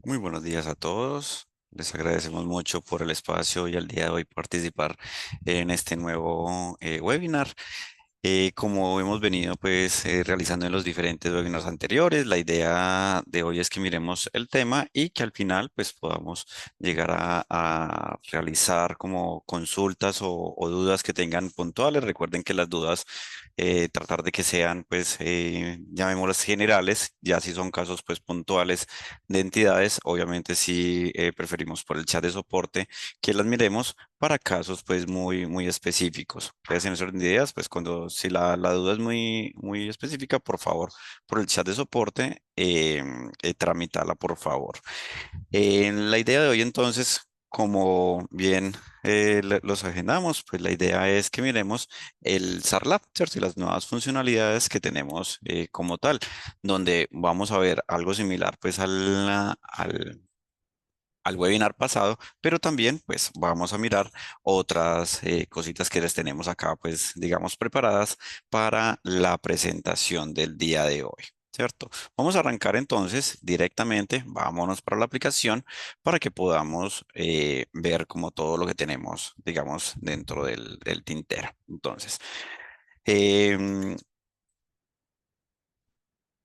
Muy buenos días a todos. Les agradecemos mucho por el espacio y al día de hoy participar en este nuevo webinar. Como hemos venido realizando en los diferentes webinars anteriores, la idea de hoy es que miremos el tema y que al final pues podamos llegar a realizar como consultas o dudas que tengan puntuales. Recuerden que las dudas tratar de que sean llamémoslas generales, ya si son casos pues puntuales de entidades, obviamente sí preferimos por el chat de soporte que las miremos para casos pues muy específicos. Ustedes en orden de ideas, pues cuando si la duda es muy específica, por favor, por el chat de soporte, tramítala por favor. En la idea de hoy entonces, como bien los agendamos, pues la idea es que miremos el SARLab, ¿cierto? Y las nuevas funcionalidades que tenemos como tal, donde vamos a ver algo similar pues al webinar pasado, pero también pues vamos a mirar otras cositas que les tenemos acá pues digamos preparadas para la presentación del día de hoy. ¿Cierto? Vamos a arrancar entonces directamente, vámonos para la aplicación para que podamos ver como todo lo que tenemos, digamos, dentro del tintero. Entonces, em,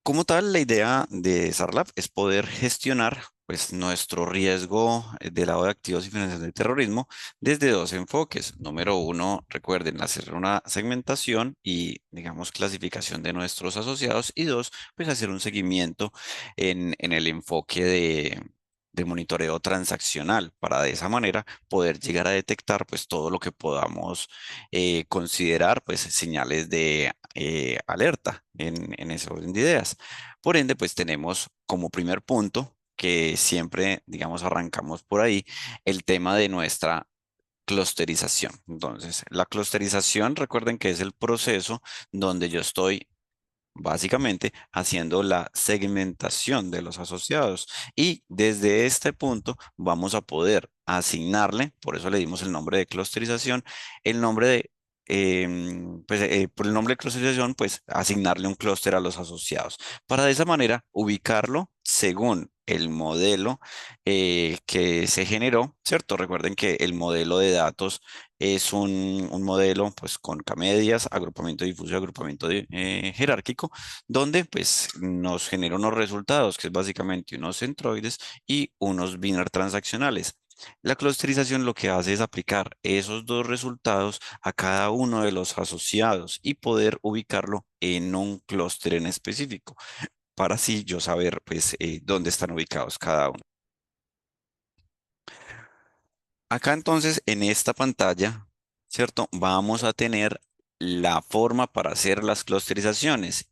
como tal, la idea de SARLAB es poder gestionar pues, nuestro riesgo del lado de activos y financiación del terrorismo desde dos enfoques. Número uno, recuerden, hacer una segmentación y, digamos, clasificación de nuestros asociados. Y dos, pues hacer un seguimiento en el enfoque de monitoreo transaccional para de esa manera poder llegar a detectar pues todo lo que podamos considerar pues señales de alerta en ese orden de ideas. Por ende, pues tenemos como primer punto que siempre, digamos, arrancamos por ahí, el tema de nuestra clusterización. Entonces, la clusterización, recuerden que es el proceso donde yo estoy básicamente haciendo la segmentación de los asociados. Y desde este punto vamos a poder asignarle, por eso le dimos el nombre de clusterización, el nombre de, por el nombre de clusterización, pues asignarle un clúster a los asociados. Para de esa manera ubicarlo según el modelo que se generó, ¿cierto? Recuerden que el modelo de datos es un modelo pues con camedias, agrupamiento difuso y agrupamiento jerárquico, donde pues nos genera unos resultados, que es básicamente unos centroides y unos binarios transaccionales. La clusterización lo que hace es aplicar esos dos resultados a cada uno de los asociados y poder ubicarlo en un clúster en específico, para así yo saber pues dónde están ubicados cada uno. Acá entonces en esta pantalla, ¿cierto? Vamos a tener la forma para hacer las clusterizaciones.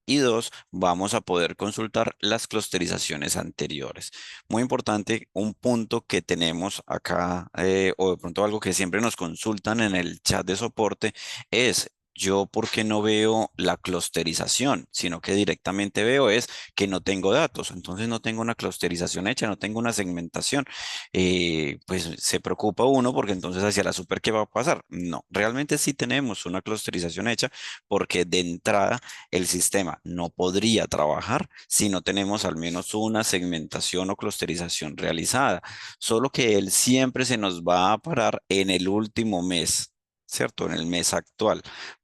Y dos, vamos a poder consultar las clusterizaciones anteriores. Muy importante, un punto que tenemos acá, o de pronto algo que siempre nos consultan en el chat de soporte, es yo por qué no veo la clusterización, sino que directamente veo es que no tengo datos. Entonces no tengo una clusterización hecha, no tengo una segmentación. Pues se preocupa uno porque entonces hacia la super, ¿qué va a pasar? No, realmente sí tenemos una clusterización hecha porque de entrada el sistema no podría trabajar si no tenemos al menos una segmentación o clusterización realizada, solo que él siempre se nos va a parar en el último mes, ¿cierto? En el mes actual.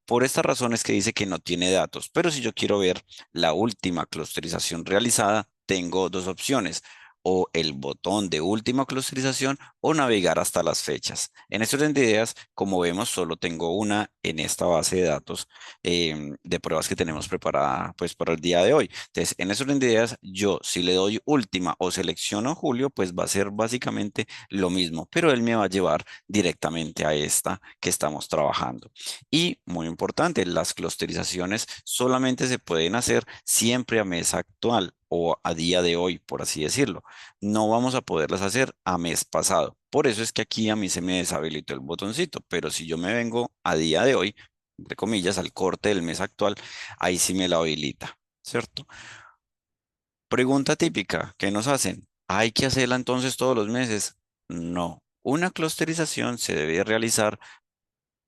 Por esta razón es que dice que no tiene datos, pero si yo quiero ver la última clusterización realizada, tengo dos opciones: o el botón de última clusterización o navegar hasta las fechas. En este orden de ideas, como vemos, solo tengo una en esta base de datos de pruebas que tenemos preparada pues para el día de hoy. Entonces, en ese orden de ideas, yo si le doy última o selecciono julio, pues va a ser básicamente lo mismo, pero él me va a llevar directamente a esta que estamos trabajando. Y muy importante, las clusterizaciones solamente se pueden hacer siempre a mes actual o a día de hoy, por así decirlo. No vamos a poderlas hacer a mes pasado. Por eso es que aquí a mí se me deshabilitó el botoncito, pero si yo me vengo a día de hoy, entre comillas, al corte del mes actual, ahí sí me la habilita, ¿cierto? Pregunta típica, ¿qué nos hacen? ¿Hay que hacerla entonces todos los meses? No. Una clusterización se debe realizar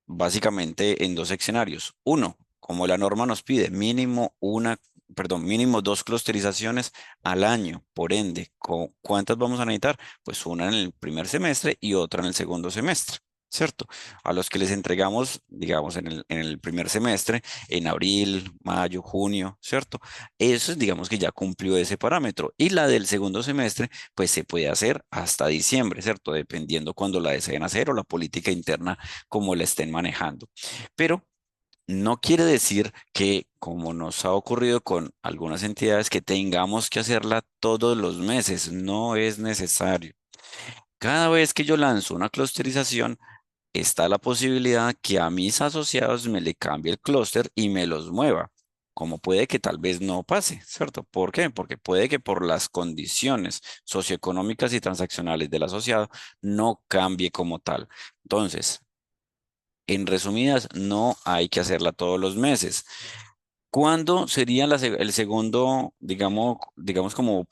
básicamente en dos escenarios. Uno, como la norma nos pide, mínimo una perdón, mínimo dos clusterizaciones al año. Por ende, ¿cuántas vamos a necesitar? Pues una en el primer semestre y otra en el segundo semestre. ¿Cierto? A los que les entregamos, digamos, en el primer semestre, en abril, mayo, junio, ¿cierto? Eso, digamos que ya cumplió ese parámetro. Y la del segundo semestre, pues se puede hacer hasta diciembre, ¿cierto? Dependiendo cuando la deseen hacer o la política interna como la estén manejando. Pero no quiere decir que, como nos ha ocurrido con algunas entidades, que tengamos que hacerla todos los meses. No es necesario. Cada vez que yo lanzo una clusterización, está la posibilidad que a mis asociados me le cambie el clúster y me los mueva. Como puede que tal vez no pase, ¿cierto? ¿Por qué? Porque puede que por las condiciones socioeconómicas y transaccionales del asociado no cambie como tal. Entonces, en resumidas, no hay que hacerla todos los meses. ¿Cuándo sería el segundo, digamos como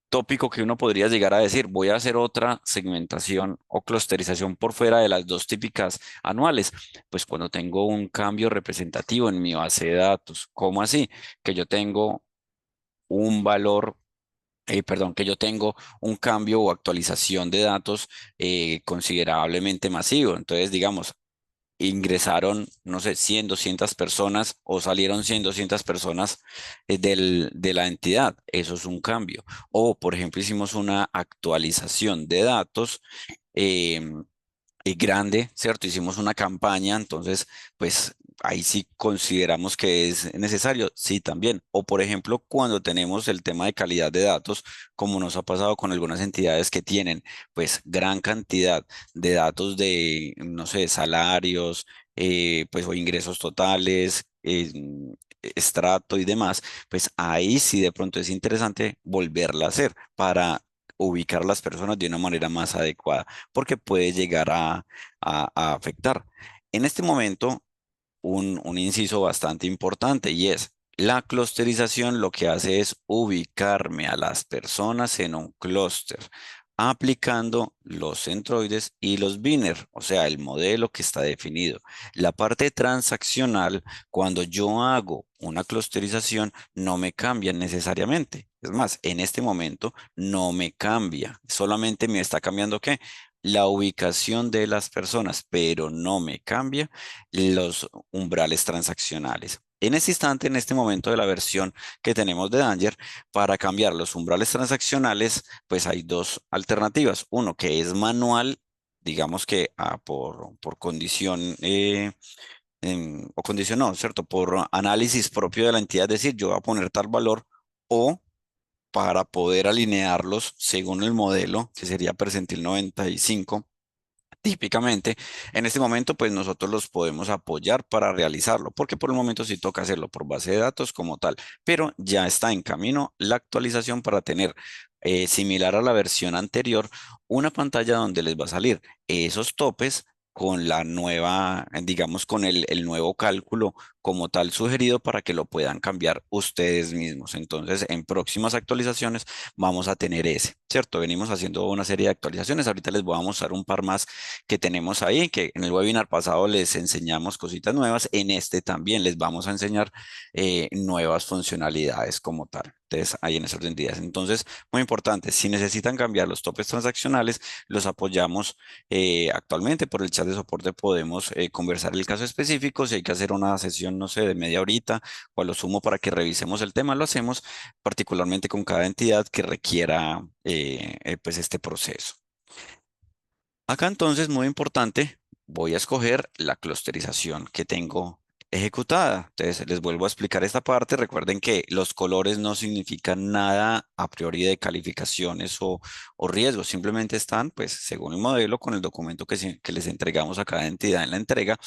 tópico que uno podría llegar a decir, voy a hacer otra segmentación o clusterización por fuera de las dos típicas anuales? Pues cuando tengo un cambio representativo en mi base de datos. ¿Cómo así? Que yo tengo un valor, perdón, que yo tengo un cambio o actualización de datos considerablemente masivo. Entonces, digamos, ingresaron, no sé, 100, 200 personas o salieron 100, 200 personas de la entidad. Eso es un cambio. O, por ejemplo, hicimos una actualización de datos. em, grande, ¿cierto? Hicimos una campaña, entonces, pues ahí sí consideramos que es necesario, sí, también. O por ejemplo, cuando tenemos el tema de calidad de datos, como nos ha pasado con algunas entidades que tienen, pues, gran cantidad de datos de, no sé, salarios, pues, o ingresos totales. Estrato y demás, pues ahí sí de pronto es interesante volverla a hacer para ubicar a las personas de una manera más adecuada porque puede llegar a afectar. En este momento, un inciso bastante importante y es la clusterización lo que hace es ubicarme a las personas en un clúster, aplicando los centroides y los binner, o sea, el modelo que está definido. La parte transaccional, cuando yo hago una clusterización, no me cambia necesariamente. Es más, en este momento no me cambia, solamente me está cambiando ¿qué? La ubicación de las personas, pero no me cambia los umbrales transaccionales. En este instante, en este momento de la versión que tenemos de Danger, para cambiar los umbrales transaccionales, pues hay dos alternativas. Uno que es manual, digamos que por condición o condición no, ¿cierto? Por análisis propio de la entidad, es decir, yo voy a poner tal valor o para poder alinearlos según el modelo, que sería percentil 95. Típicamente, en este momento, pues nosotros los podemos apoyar para realizarlo, porque por el momento sí toca hacerlo por base de datos como tal, pero ya está en camino la actualización para tener, similar a la versión anterior, una pantalla donde les va a salir esos topes con la nueva, digamos, con el nuevo cálculo como tal sugerido para que lo puedan cambiar ustedes mismos. Entonces, en próximas actualizaciones vamos a tener ese, ¿cierto? Venimos haciendo una serie de actualizaciones. Ahorita les voy a mostrar un par más que tenemos ahí, que en el webinar pasado les enseñamos cositas nuevas, en este también les vamos a enseñar nuevas funcionalidades como tal. Entonces, ahí en ese orden de ideas. Entonces, muy importante, si necesitan cambiar los topes transaccionales, los apoyamos actualmente por el chat de soporte. Podemos conversar el caso específico. Si hay que hacer una sesión, no sé, de media horita o a lo sumo para que revisemos el tema, lo hacemos particularmente con cada entidad que requiera pues este proceso. Acá entonces, muy importante, voy a escoger la clusterización que tengo ejecutada. Entonces, les vuelvo a explicar esta parte. Recuerden que los colores no significan nada a priori de calificaciones o riesgos. Simplemente están, pues, según el modelo, con el documento que les entregamos a cada entidad en la entrega.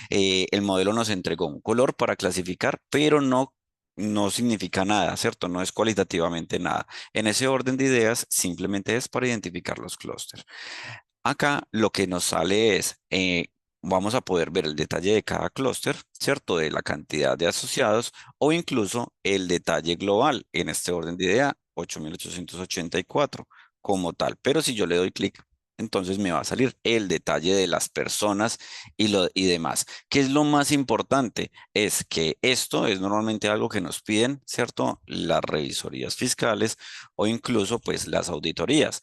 El modelo nos entregó un color para clasificar, pero no significa nada, ¿cierto? No es cualitativamente nada. En ese orden de ideas, simplemente es para identificar los clústeres. Acá lo que nos sale es, vamos a poder ver el detalle de cada clúster, ¿cierto? De la cantidad de asociados o incluso el detalle global en este orden de idea, 8.884 como tal. Pero si yo le doy clic entonces me va a salir el detalle de las personas y demás. ¿Qué es lo más importante? Es que esto es normalmente algo que nos piden, ¿cierto? Las revisorías fiscales o incluso pues las auditorías.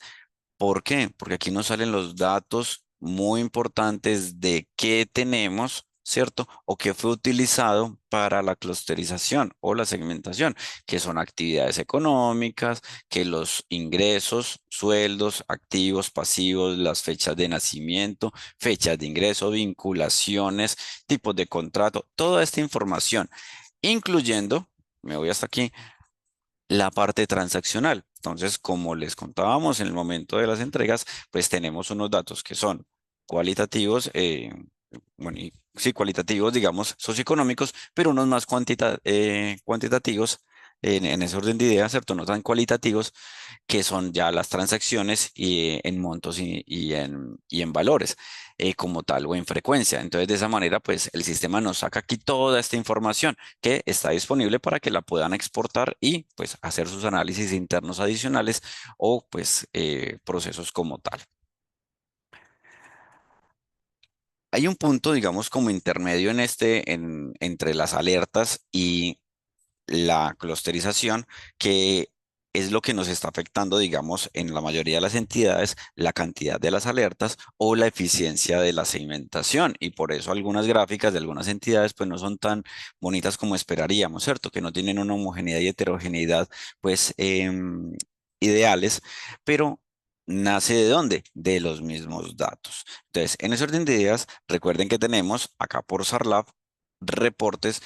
¿Por qué? Porque aquí nos salen los datos muy importantes de qué tenemos, ¿cierto? O qué fue utilizado para la clusterización o la segmentación, que son actividades económicas, que los ingresos, sueldos, activos, pasivos, las fechas de nacimiento, fechas de ingreso, vinculaciones, tipos de contrato, toda esta información, incluyendo, me voy hasta aquí, la parte transaccional. Entonces, como les contábamos en el momento de las entregas, pues tenemos unos datos que son cualitativos, bueno, sí, cualitativos, digamos, socioeconómicos, pero unos más cuantitativos en ese orden de ideas, ¿cierto? No tan cualitativos, que son ya las transacciones y, en montos y en valores como tal o en frecuencia. Entonces, de esa manera, pues el sistema nos saca aquí toda esta información que está disponible para que la puedan exportar y pues hacer sus análisis internos adicionales o pues procesos como tal. Hay un punto, digamos, como intermedio en entre las alertas y la clusterización, que es lo que nos está afectando, digamos, en la mayoría de las entidades, la cantidad de las alertas o la eficiencia de la segmentación. Y por eso algunas gráficas de algunas entidades, pues no son tan bonitas como esperaríamos, ¿cierto? Que no tienen una homogeneidad y heterogeneidad, pues, ideales, pero ¿nace de dónde? De los mismos datos. Entonces, en ese orden de ideas, recuerden que tenemos acá por Sarlab reportes,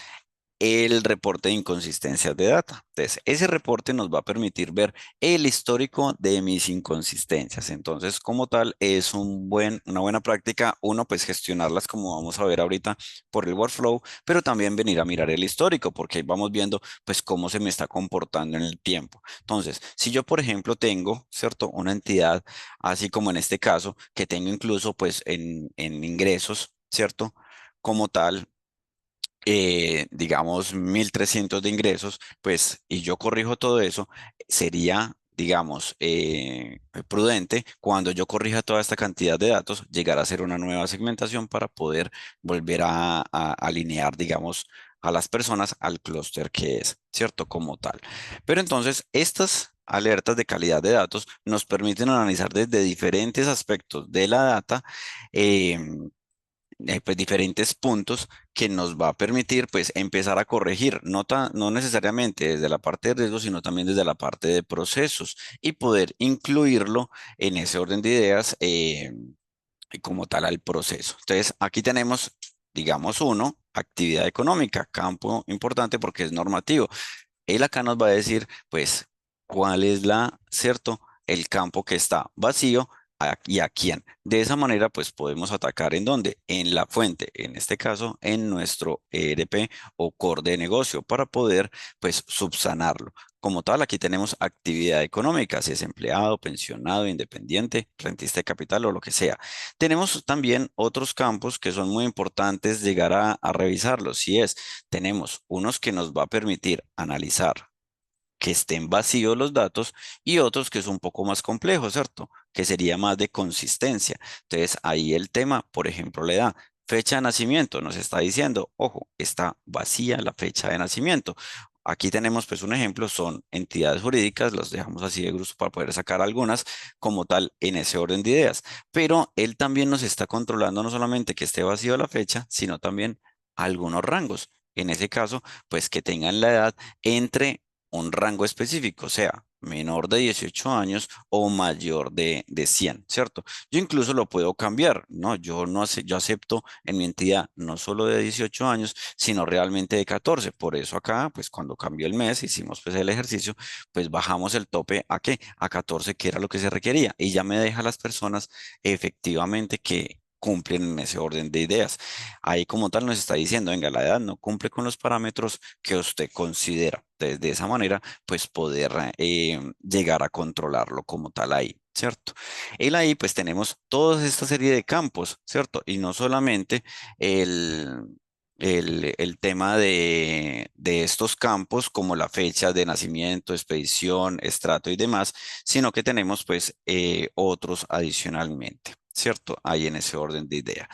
el reporte de inconsistencias de data. Entonces, ese reporte nos va a permitir ver el histórico de mis inconsistencias. Entonces, como tal, es una buena práctica, uno, pues gestionarlas como vamos a ver ahorita por el workflow, pero también venir a mirar el histórico, porque ahí vamos viendo, pues, cómo se me está comportando en el tiempo. Entonces, si yo, por ejemplo, tengo, ¿cierto? Una entidad, así como en este caso, que tengo incluso, pues, en ingresos, ¿cierto? Como tal, digamos, 1.300 de ingresos, pues, y yo corrijo todo eso, sería, digamos, prudente cuando yo corrija toda esta cantidad de datos, llegar a hacer una nueva segmentación para poder volver a alinear, digamos, a las personas al clúster que es, ¿cierto? Como tal. Pero entonces, estas alertas de calidad de datos nos permiten analizar desde diferentes aspectos de la data. Pues diferentes puntos que nos va a permitir pues empezar a corregir, no necesariamente desde la parte de riesgos, sino también desde la parte de procesos y poder incluirlo en ese orden de ideas como tal al proceso. Entonces, aquí tenemos, digamos, uno, actividad económica, campo importante porque es normativo. Él acá nos va a decir, pues, cuál es ¿cierto? El campo que está vacío y a quién. De esa manera, pues, podemos atacar en dónde? En la fuente, en este caso, en nuestro ERP o core de negocio para poder, pues, subsanarlo. Como tal, aquí tenemos actividad económica, si es empleado, pensionado, independiente, rentista de capital o lo que sea. Tenemos también otros campos que son muy importantes llegar a revisarlos. Si tenemos unos que nos va a permitir analizar que estén vacíos los datos y otros que es un poco más complejo, ¿cierto? Que sería más de consistencia. Entonces, ahí el tema, por ejemplo, le da fecha de nacimiento, nos está diciendo, ojo, está vacía la fecha de nacimiento. Aquí tenemos pues un ejemplo, son entidades jurídicas, los dejamos así de grueso para poder sacar algunas como tal en ese orden de ideas, pero él también nos está controlando no solamente que esté vacío la fecha, sino también algunos rangos. En ese caso, pues que tengan la edad entre un rango específico, o sea, menor de 18 años o mayor de 100, ¿cierto? Yo incluso lo puedo cambiar, ¿no? Yo no ace- Yo acepto en mi entidad no solo de 18 años, sino realmente de 14. Por eso acá, pues cuando cambió el mes, hicimos pues el ejercicio, pues bajamos el tope ¿a qué? A 14, que era lo que se requería. Y ya me deja las personas efectivamente que cumplen en ese orden de ideas. Ahí como tal nos está diciendo, venga, la edad no cumple con los parámetros que usted considera. De esa manera, pues poder llegar a controlarlo como tal ahí, ¿cierto? Él ahí pues tenemos toda esta serie de campos, ¿cierto? Y no solamente el tema de estos campos como la fecha de nacimiento, expedición, estrato y demás, sino que tenemos pues otros adicionalmente, ¿cierto? Ahí en ese orden de idea.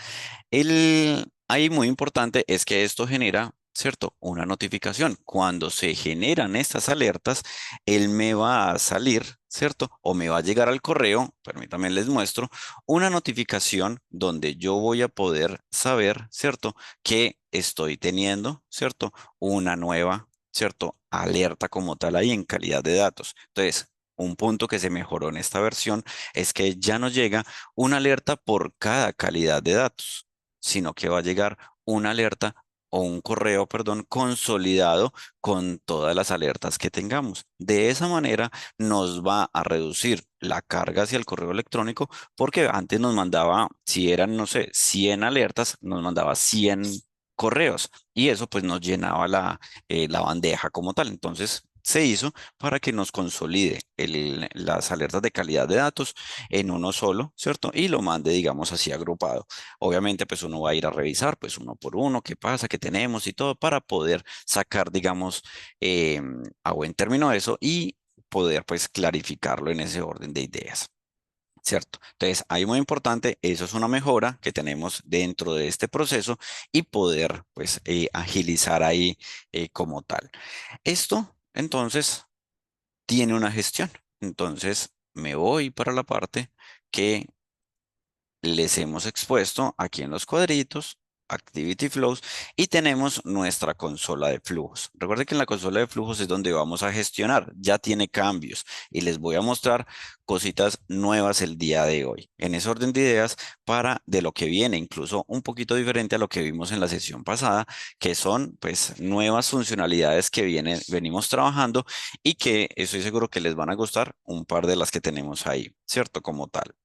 Ahí muy importante es que esto genera, ¿cierto? Una notificación. Cuando se generan estas alertas, él me va a salir, ¿cierto? O me va a llegar al correo, permítanme les muestro, una notificación donde yo voy a poder saber, ¿cierto? Que estoy teniendo, ¿cierto? Una nueva, ¿cierto? Alerta como tal ahí en calidad de datos. Entonces, un punto que se mejoró en esta versión es que ya no llega una alerta por cada calidad de datos, sino que va a llegar una alerta o un correo, perdón, consolidado con todas las alertas que tengamos. De esa manera nos va a reducir la carga hacia el correo electrónico porque antes nos mandaba, si eran, no sé, 100 alertas, nos mandaba 100 correos y eso pues nos llenaba la bandeja como tal. Entonces se hizo para que nos consolide las alertas de calidad de datos en uno solo, ¿cierto? Y lo mande, digamos, así agrupado. Obviamente, pues uno va a ir a revisar, pues uno por uno, qué pasa, qué tenemos y todo, para poder sacar, digamos, a buen término eso y poder, pues, clarificarlo en ese orden de ideas. ¿Cierto? Entonces, ahí muy importante, eso es una mejora que tenemos dentro de este proceso y poder, pues, agilizar ahí como tal. Esto, entonces, tiene una gestión. Entonces, me voy para la parte que les hemos expuesto aquí en los cuadritos, Activity Flows, y tenemos nuestra consola de flujos. Recuerden que en la consola de flujos es donde vamos a gestionar, ya tiene cambios y les voy a mostrar cositas nuevas el día de hoy. En ese orden de ideas para de lo que viene, incluso un poquito diferente a lo que vimos en la sesión pasada, que son pues nuevas funcionalidades que venimos trabajando y que estoy seguro que les van a gustar un par de las que tenemos ahí, ¿cierto? Como tal.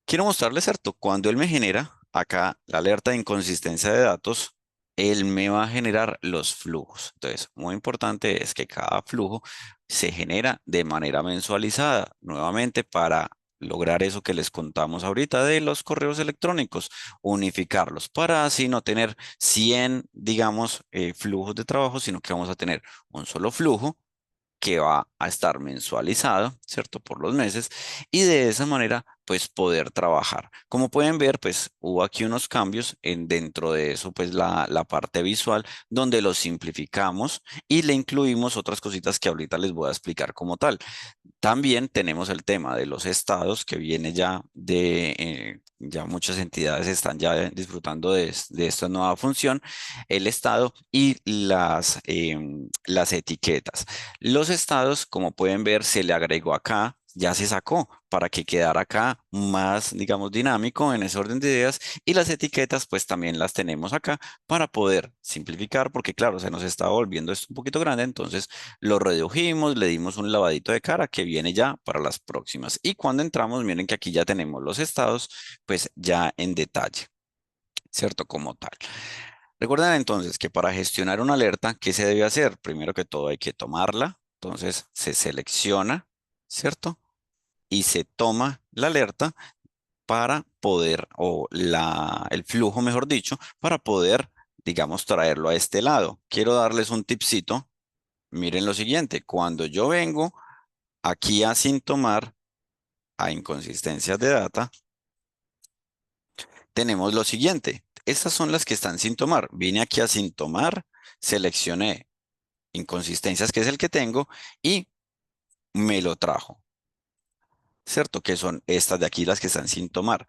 Quiero mostrarles, ¿cierto? Cuando él me genera acá la alerta de inconsistencia de datos, él me va a generar los flujos. Entonces, muy importante es que cada flujo se genera de manera mensualizada, nuevamente para lograr eso que les contamos ahorita de los correos electrónicos, unificarlos para así no tener 100, digamos, flujos de trabajo, sino que vamos a tener un solo flujo que va a estar mensualizado, ¿cierto? Por los meses y de esa manera, pues poder trabajar. Como pueden ver, pues hubo aquí unos cambios en dentro de eso, pues la parte visual, donde lo simplificamos y le incluimos otras cositas que ahorita les voy a explicar como tal. También tenemos el tema de los estados que viene ya ya muchas entidades están ya disfrutando de esta nueva función, el estado y las etiquetas. Los estados, como pueden ver, se le agregó acá, ya se sacó para que quedara acá más, digamos, dinámico en ese orden de ideas y las etiquetas pues también las tenemos acá para poder simplificar porque claro, se nos está volviendo esto un poquito grande, entonces lo redujimos, le dimos un lavadito de cara que viene ya para las próximas. Y cuando entramos, miren que aquí ya tenemos los estados, pues ya en detalle, ¿cierto? Como tal. Recuerden entonces que para gestionar una alerta, ¿qué se debe hacer? Primero que todo hay que tomarla, entonces se selecciona, ¿cierto? Y se toma la alerta para poder, el flujo, mejor dicho, para poder, digamos, traerlo a este lado. Quiero darles un tipcito. Miren lo siguiente, cuando yo vengo aquí a sin tomar, a inconsistencias de data, tenemos lo siguiente. Estas son las que están sin tomar. Vine aquí a sin tomar, seleccioné inconsistencias, que es el que tengo, y me lo trajo, ¿cierto? Que son estas de aquí las que están sin tomar.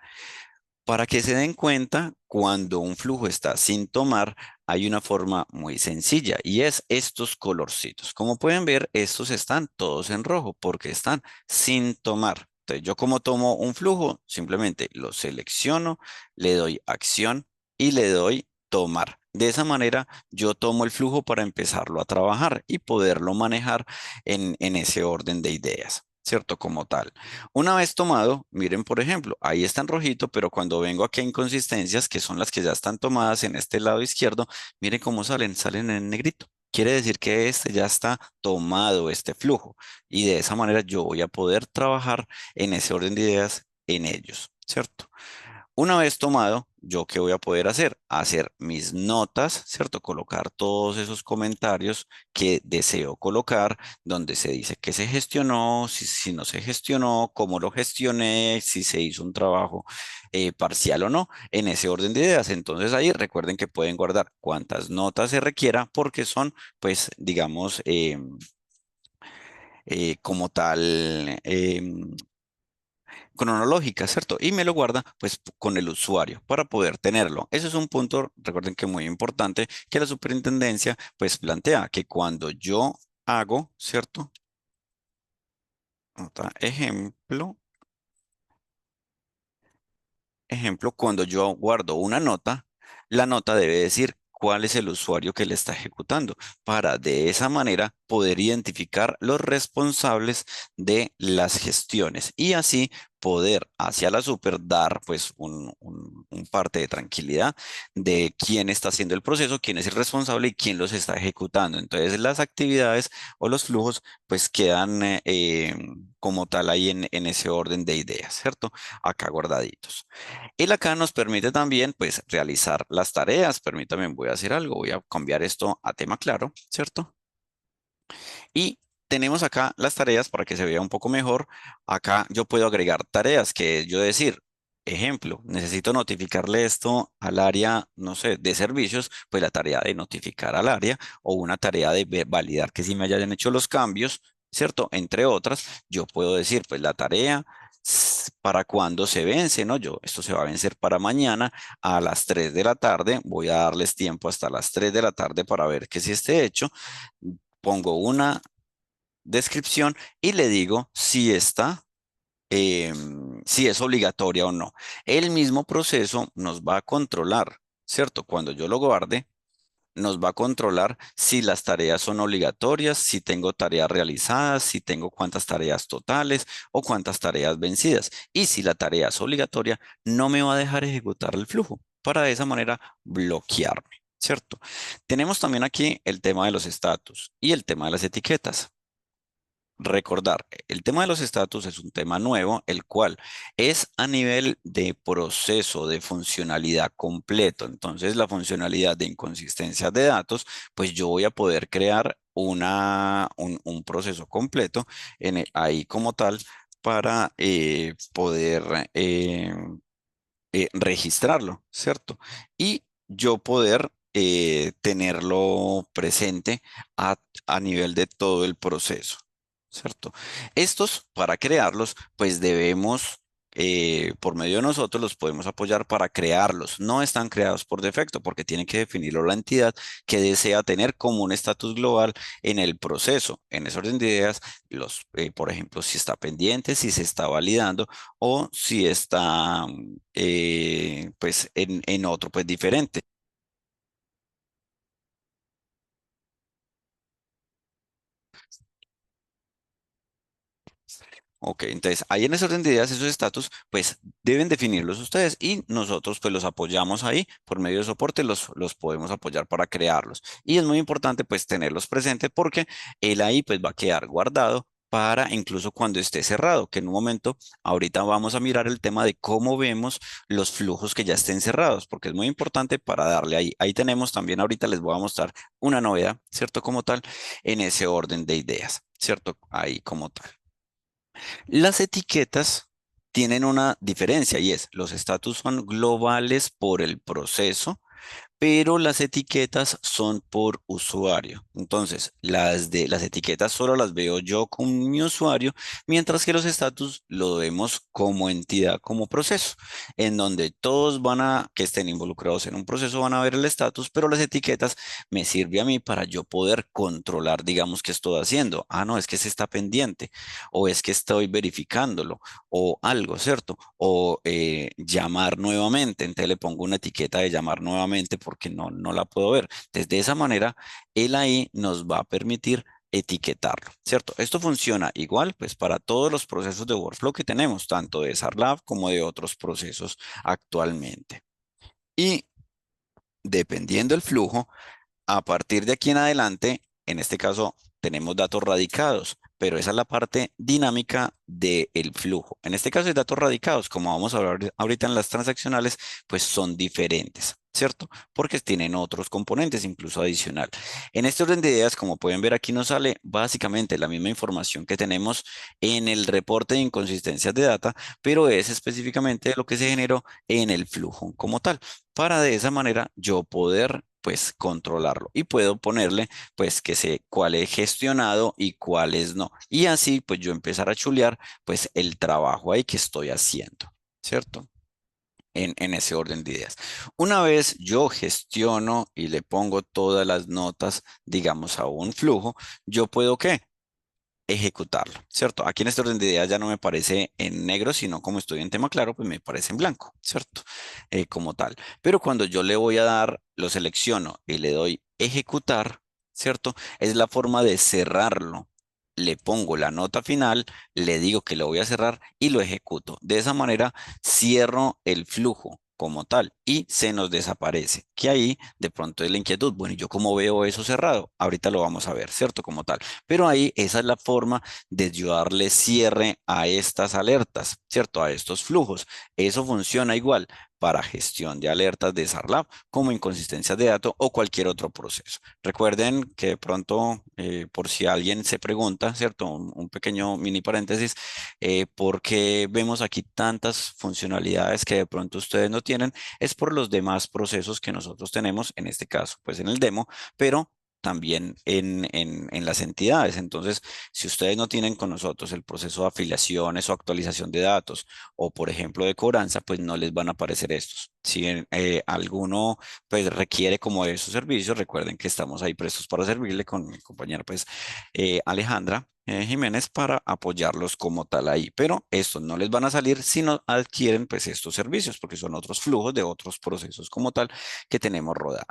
Para que se den cuenta, cuando un flujo está sin tomar, hay una forma muy sencilla y es estos colorcitos. Como pueden ver, estos están todos en rojo porque están sin tomar. Entonces, yo como tomo un flujo, simplemente lo selecciono, le doy acción y le doy tomar. De esa manera, yo tomo el flujo para empezarlo a trabajar y poderlo manejar en ese orden de ideas, ¿cierto? Como tal. Una vez tomado, miren por ejemplo, ahí está en rojito, pero cuando vengo aquí a inconsistencias, que son las que ya están tomadas en este lado izquierdo, miren cómo salen en negrito. Quiere decir que este ya está tomado, este flujo, y de esa manera yo voy a poder trabajar en ese orden de ideas en ellos, ¿cierto? Una vez tomado, ¿yo qué voy a poder hacer? Hacer mis notas, ¿cierto? Colocar todos esos comentarios que deseo colocar, donde se dice que se gestionó, si no se gestionó, cómo lo gestioné, si se hizo un trabajo parcial o no, en ese orden de ideas. Entonces ahí recuerden que pueden guardar cuantas notas se requiera porque son, pues, digamos, como tal, cronológica, ¿cierto? Y me lo guarda pues con el usuario para poder tenerlo. Ese es un punto, recuerden que muy importante, que la superintendencia pues plantea que cuando yo hago, ¿cierto? Ejemplo, cuando yo guardo una nota, la nota debe decir cuál es el usuario que le está ejecutando, para de esa manera poder identificar los responsables de las gestiones y así poder hacia la super dar pues un parte de tranquilidad de quién está haciendo el proceso, quién es el responsable y quién los está ejecutando. Entonces las actividades o los flujos pues quedan como tal ahí en ese orden de ideas, ¿cierto? Acá guardaditos. El acá nos permite también, pues, realizar las tareas. Permítame, voy a hacer algo. Voy a cambiar esto a tema claro, ¿cierto? Y tenemos acá las tareas para que se vea un poco mejor. Acá yo puedo agregar tareas, que es yo decir, ejemplo, necesito notificarle esto al área, no sé, de servicios, pues la tarea de notificar al área o una tarea de validar que sí me hayan hecho los cambios, ¿cierto? Entre otras, yo puedo decir, pues la tarea para cuándo se vence, ¿no? Esto se va a vencer para mañana a las 3 de la tarde. Voy a darles tiempo hasta las 3 de la tarde para ver que sí esté hecho. Pongo una descripción y le digo si está, si es obligatoria o no. El mismo proceso nos va a controlar, ¿cierto? Cuando yo lo guarde, nos va a controlar si las tareas son obligatorias, si tengo tareas realizadas, si tengo cuántas tareas totales o cuántas tareas vencidas. Y si la tarea es obligatoria, no me va a dejar ejecutar el flujo para de esa manera bloquearme, ¿cierto? Tenemos también aquí el tema de los estatus y el tema de las etiquetas. Recordar, el tema de los estatus es un tema nuevo, el cual es a nivel de proceso de funcionalidad completo. Entonces, la funcionalidad de inconsistencia de datos, pues yo voy a poder crear un proceso completo ahí como tal para poder registrarlo, ¿cierto? Y yo poder tenerlo presente a, a nivel de todo el proceso, ¿cierto? Estos, para crearlos, pues debemos, por medio de nosotros, los podemos apoyar para crearlos. No están creados por defecto porque tiene que definirlo la entidad que desea tener como un estatus global en el proceso. En ese orden de ideas, por ejemplo, si está pendiente, si se está validando o si está pues en otro pues diferente. Ok, entonces ahí en ese orden de ideas, esos estatus, pues deben definirlos ustedes y nosotros pues los apoyamos ahí por medio de soporte, los podemos apoyar para crearlos. Y es muy importante pues tenerlos presentes porque él ahí pues va a quedar guardado para incluso cuando esté cerrado, que en un momento ahorita vamos a mirar el tema de cómo vemos los flujos que ya estén cerrados, porque es muy importante para darle ahí. Ahí tenemos también, ahorita les voy a mostrar una novedad, ¿cierto? Como tal, en ese orden de ideas, ¿cierto? Ahí como tal. Las etiquetas tienen una diferencia y es, los estatus son globales por el proceso, pero las etiquetas son por usuario. Entonces, las etiquetas solo las veo yo con mi usuario, mientras que los estatus lo vemos como entidad, como proceso, en donde todos que estén involucrados en un proceso van a ver el estatus, pero las etiquetas me sirve a mí para yo poder controlar, digamos, qué estoy haciendo. Ah, no, es que se está pendiente, o es que estoy verificándolo, o algo, ¿cierto? O llamar nuevamente. Entonces le pongo una etiqueta de llamar nuevamente porque no la puedo ver. Desde esa manera, él ahí nos va a permitir etiquetarlo, ¿cierto? Esto funciona igual, pues, para todos los procesos de workflow que tenemos, tanto de SARLab como de otros procesos actualmente. Y dependiendo del flujo, a partir de aquí en adelante, en este caso, tenemos datos radicados. pero esa es la parte dinámica del flujo. En este caso, de datos radicados, como vamos a hablar ahorita en las transaccionales, pues son diferentes, ¿cierto? Porque tienen otros componentes, incluso adicional. En este orden de ideas, como pueden ver aquí nos sale básicamente la misma información que tenemos en el reporte de inconsistencias de data, pero es específicamente lo que se generó en el flujo como tal, para de esa manera yo poder pues controlarlo y puedo ponerle pues que sé cuál he gestionado y cuáles no. Y así pues yo empezar a chulear pues el trabajo ahí que estoy haciendo, ¿cierto? En ese orden de ideas. Una vez yo gestiono y le pongo todas las notas, digamos, a un flujo, yo puedo ¿qué? Ejecutarlo, ¿cierto? Aquí en este orden de ideas ya no me parece en negro, sino como estoy en tema claro, pues me parece en blanco, ¿cierto? Como tal. Pero cuando yo le voy a dar, lo selecciono y le doy ejecutar, ¿cierto? Es la forma de cerrarlo. Le pongo la nota final, le digo que lo voy a cerrar y lo ejecuto. De esa manera cierro el flujo como tal y se nos desaparece. Que ahí de pronto es la inquietud. Bueno, ¿y yo cómo veo eso cerrado? Ahorita lo vamos a ver, ¿cierto? Como tal. Pero ahí esa es la forma de yo darle cierre a estas alertas, ¿cierto? A estos flujos. Eso funciona igual para gestión de alertas de SARLab como inconsistencias de datos o cualquier otro proceso. Recuerden que de pronto, por si alguien se pregunta, ¿cierto? Un pequeño mini paréntesis, ¿por qué vemos aquí tantas funcionalidades que de pronto ustedes no tienen? Es por los demás procesos que nosotros tenemos, en este caso, pues en el demo, pero también en las entidades. Entonces, si ustedes no tienen con nosotros el proceso de afiliaciones o actualización de datos, o por ejemplo de cobranza, pues no les van a aparecer estos. Si alguno pues requiere como de esos servicios, recuerden que estamos ahí prestos para servirle con mi compañera pues Alejandra. Jiménez para apoyarlos como tal ahí, pero estos no les van a salir si no adquieren pues estos servicios porque son otros flujos de otros procesos como tal que tenemos rodando.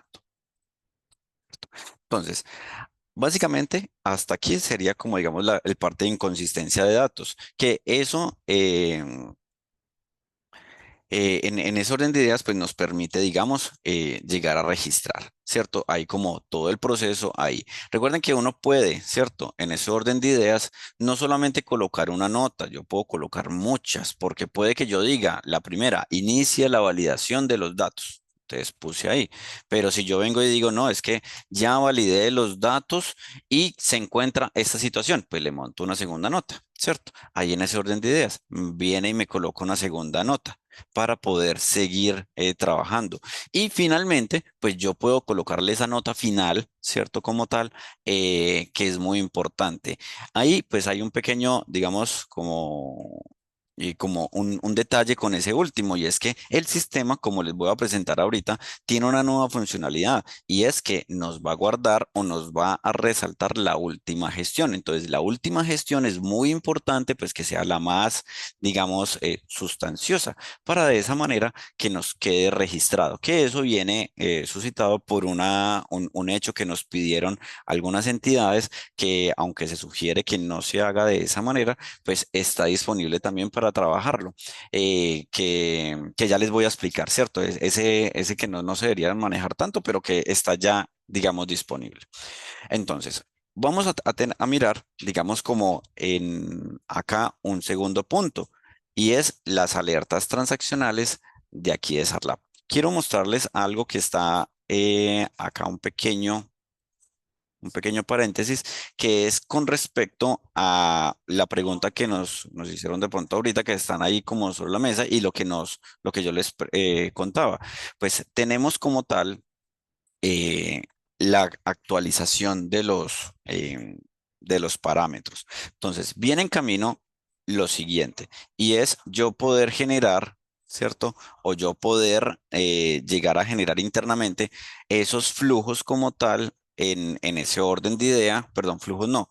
Entonces, básicamente, hasta aquí sería como, digamos, el parte de inconsistencia de datos, que eso, en ese orden de ideas, pues nos permite, digamos, llegar a registrar, ¿cierto? Hay como todo el proceso ahí. Recuerden que uno puede, ¿cierto? En ese orden de ideas, no solamente colocar una nota, yo puedo colocar muchas, porque puede que yo diga, la primera, inicia la validación de los datos. Entonces puse ahí. Pero si yo vengo y digo, no, es que ya validé los datos y se encuentra esta situación, pues le monto una segunda nota, ¿cierto? Ahí en ese orden de ideas, viene y me coloca una segunda nota para poder seguir trabajando. Y finalmente, pues yo puedo colocarle esa nota final, ¿cierto? Como tal, que es muy importante. Ahí pues hay un pequeño, digamos, como un detalle con ese último, y es que el sistema, como les voy a presentar ahorita, tiene una nueva funcionalidad y es que nos va a guardar o nos va a resaltar la última gestión. Entonces, la última gestión es muy importante, pues que sea la más, digamos, sustanciosa para de esa manera que nos quede registrado, que eso viene suscitado por un hecho que nos pidieron algunas entidades que, aunque se sugiere que no se haga de esa manera, pues está disponible también para trabajarlo, que ya les voy a explicar, ¿cierto? Ese que no se debería manejar tanto, pero que está ya, digamos, disponible. Entonces, vamos a mirar, digamos, como en acá un segundo punto, y es las alertas transaccionales de aquí de SARLab. Quiero mostrarles algo que está acá un pequeño paréntesis, que es con respecto a la pregunta que nos hicieron de pronto ahorita, que están ahí como sobre la mesa, y lo que yo les contaba. Pues tenemos como tal eh, la actualización de los parámetros. Entonces, viene en camino lo siguiente, y es yo poder generar, ¿cierto? O yo poder llegar a generar internamente esos flujos como tal en ese orden de idea, perdón, flujos no,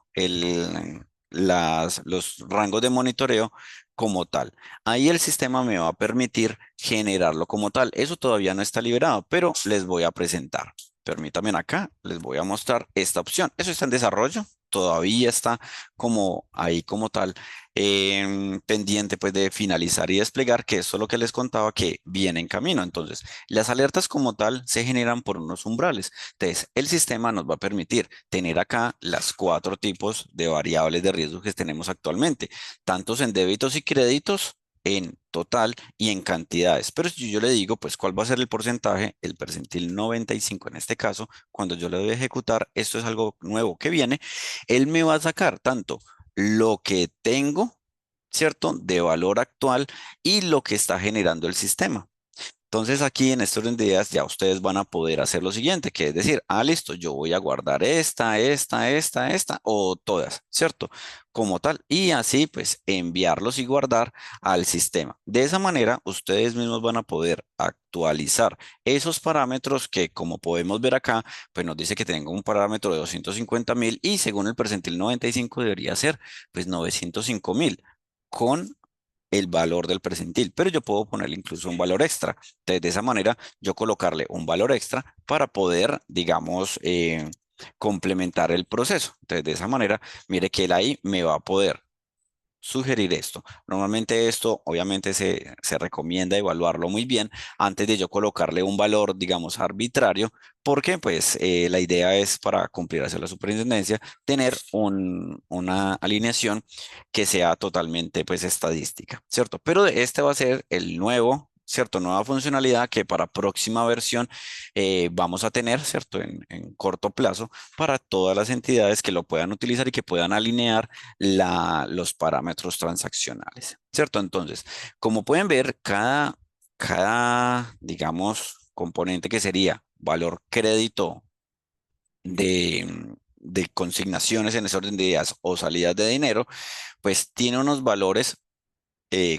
los rangos de monitoreo como tal. Ahí el sistema me va a permitir generarlo como tal. Eso todavía no está liberado, pero les voy a presentar. Permítanme acá, les voy a mostrar esta opción. Eso está en desarrollo, todavía está como ahí como tal pendiente pues de finalizar y desplegar, que eso es lo que les contaba que viene en camino. Entonces, las alertas como tal se generan por unos umbrales. Entonces, el sistema nos va a permitir tener acá las cuatro tipos de variables de riesgo que tenemos actualmente, tantos en débitos y créditos, en total y en cantidades. Pero si yo le digo, pues, ¿cuál va a ser el porcentaje? El percentil 95 en este caso, cuando yo le doy a ejecutar, esto es algo nuevo que viene, él me va a sacar tanto lo que tengo, ¿cierto? De valor actual y lo que está generando el sistema. Entonces aquí en este orden de ideas ya ustedes van a poder hacer lo siguiente, que es decir, listo, yo voy a guardar esta o todas, ¿cierto? Como tal. Y así pues enviarlos y guardar al sistema. De esa manera ustedes mismos van a poder actualizar esos parámetros que como podemos ver acá, pues nos dice que tengo un parámetro de 250.000 y según el percentil 95 debería ser pues 905.000 con el valor del percentil, pero yo puedo ponerle incluso un valor extra. Entonces, de esa manera, yo colocarle un valor extra para poder, digamos, complementar el proceso. Entonces, de esa manera, mire que él ahí me va a poder sugerir esto. Normalmente esto, obviamente, se recomienda evaluarlo muy bien antes de yo colocarle un valor, digamos, arbitrario, porque pues la idea es para cumplir hacia la superintendencia, tener una alineación que sea totalmente pues estadística, ¿cierto? Pero este va a ser el nuevo. ¿Cierto? Nueva funcionalidad que para próxima versión vamos a tener, ¿cierto? En corto plazo para todas las entidades que lo puedan utilizar y que puedan alinear los parámetros transaccionales, ¿cierto? Entonces, como pueden ver, digamos, componente que sería valor crédito de consignaciones en ese orden de ideas o salidas de dinero, pues tiene unos valores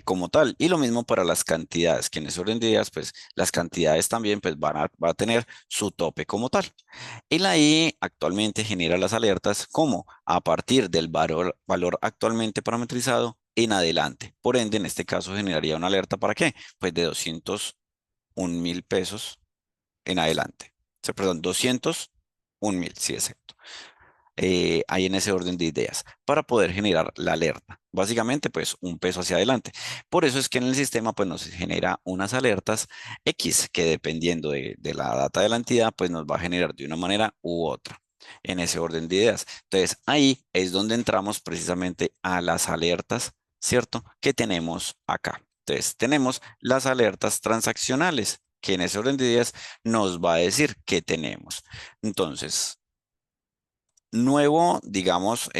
como tal. Y lo mismo para las cantidades, que en ese orden de ideas, pues las cantidades también pues va a tener su tope como tal. Y la I actualmente genera las alertas como a partir del valor actualmente parametrizado en adelante. Por ende, en este caso generaría una alerta ¿para qué? Pues de 201.000 pesos en adelante. O sea, perdón, 201.000, sí, exacto. Ahí en ese orden de ideas para poder generar la alerta. Básicamente, pues un peso hacia adelante. Por eso es que en el sistema, pues nos genera unas alertas X que dependiendo de la data de la entidad, pues nos va a generar de una manera u otra en ese orden de ideas. Entonces, ahí es donde entramos precisamente a las alertas, ¿cierto? Que tenemos acá. Entonces, tenemos las alertas transaccionales, que en ese orden de ideas nos va a decir qué tenemos. Entonces, nuevo, digamos,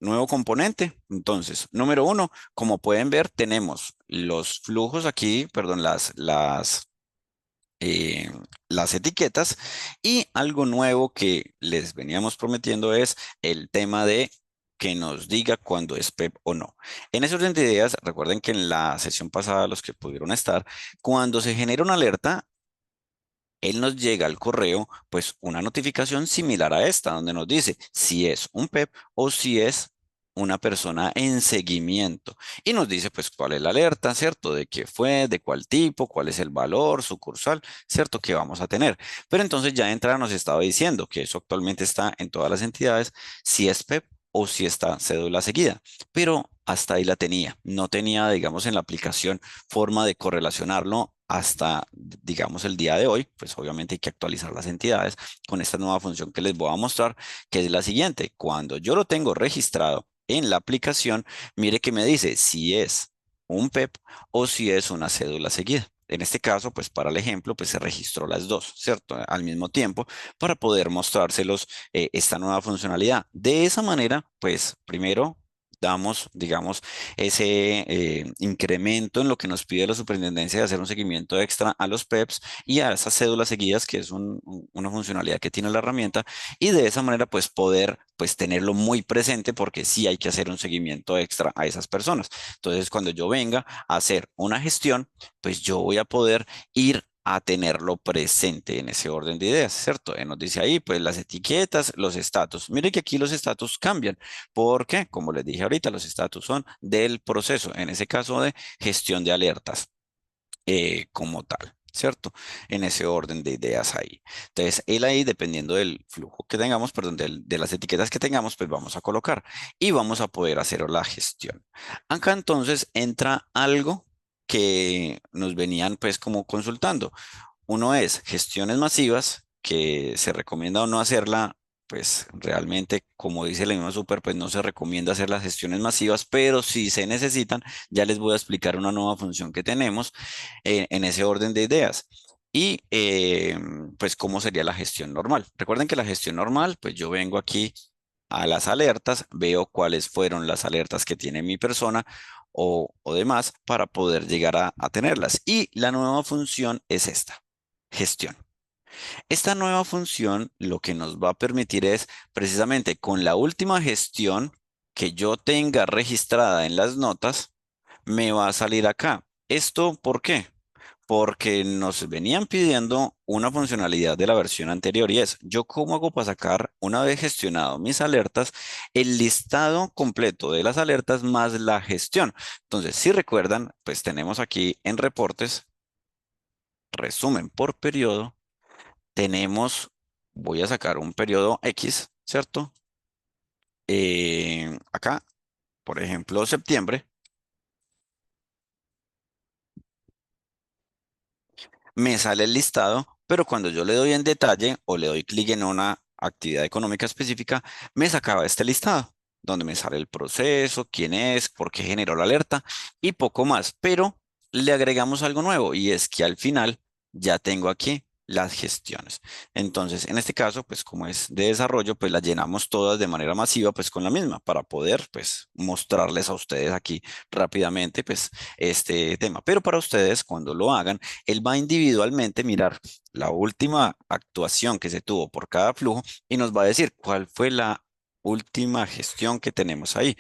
nuevo componente. Entonces, número uno, como pueden ver, tenemos los flujos aquí, perdón, eh, las etiquetas y algo nuevo que les veníamos prometiendo es el tema de que nos diga cuándo es PEP o no. En ese orden de ideas, recuerden que en la sesión pasada, los que pudieron estar, cuando se genera una alerta, él nos llega al correo, pues una notificación similar a esta, donde nos dice si es un PEP o si es una persona en seguimiento. Y nos dice, pues, cuál es la alerta, ¿cierto? De qué fue, de cuál tipo, cuál es el valor, sucursal, ¿cierto? Que vamos a tener. Pero entonces ya de entrada nos estaba diciendo que eso actualmente está en todas las entidades, si es PEP o si está cédula seguida. Pero hasta ahí la tenía. No tenía, digamos, en la aplicación forma de correlacionarlo hasta, digamos, el día de hoy, pues obviamente hay que actualizar las entidades con esta nueva función que les voy a mostrar, que es la siguiente. Cuando yo lo tengo registrado en la aplicación, mire que me dice si es un PEP o si es una cédula seguida. En este caso, pues para el ejemplo, pues se registró las dos, ¿cierto? Al mismo tiempo, para poder mostrárselos esta nueva funcionalidad. De esa manera, pues primero damos, digamos, ese incremento en lo que nos pide la superintendencia de hacer un seguimiento extra a los PEPs y a esas cédulas seguidas, que es una funcionalidad que tiene la herramienta, y de esa manera pues poder pues tenerlo muy presente porque sí hay que hacer un seguimiento extra a esas personas. Entonces, cuando yo venga a hacer una gestión, pues yo voy a poder ir a tenerlo presente en ese orden de ideas, ¿cierto? Nos dice ahí, pues las etiquetas, los estatus. Mire que aquí los estatus cambian. Porque, como les dije ahorita, los estatus son del proceso, en ese caso de gestión de alertas como tal. ¿cierto? En ese orden de ideas ahí. Entonces, él ahí, dependiendo del flujo que tengamos, perdón, de las etiquetas que tengamos, pues vamos a colocar y vamos a poder hacer la gestión. Acá entonces entra algo que nos venían pues como consultando. Uno es gestiones masivas, que se recomienda o no hacerla, pues realmente, como dice la misma Super, pues no se recomienda hacer las gestiones masivas, pero si se necesitan, ya les voy a explicar una nueva función que tenemos en ese orden de ideas. Y pues cómo sería la gestión normal. Recuerden que la gestión normal, pues yo vengo aquí a las alertas, veo cuáles fueron las alertas que tiene mi persona o demás para poder llegar a tenerlas. Y la nueva función es esta, gestión. Esta nueva función lo que nos va a permitir es precisamente con la última gestión que yo tenga registrada en las notas, me va a salir acá. ¿Esto por qué? Porque nos venían pidiendo una funcionalidad de la versión anterior y es, ¿yo cómo hago para sacar, una vez gestionado mis alertas, el listado completo de las alertas más la gestión? Entonces, si recuerdan, pues tenemos aquí en reportes, resumen por periodo, tenemos, voy a sacar un periodo X, ¿cierto? Acá, por ejemplo, septiembre. Me sale el listado, pero cuando yo le doy en detalle o le doy clic en una actividad económica específica, me sacaba este listado, donde me sale el proceso, quién es, por qué generó la alerta y poco más. Pero le agregamos algo nuevo y es que al final ya tengo aquí las gestiones. Entonces, en este caso, pues como es de desarrollo, pues las llenamos todas de manera masiva, pues con la misma, para poder, pues, mostrarles a ustedes aquí rápidamente, pues, este tema. Pero para ustedes, cuando lo hagan, él va a individualmente mirar la última actuación que se tuvo por cada flujo y nos va a decir cuál fue la última gestión que tenemos ahí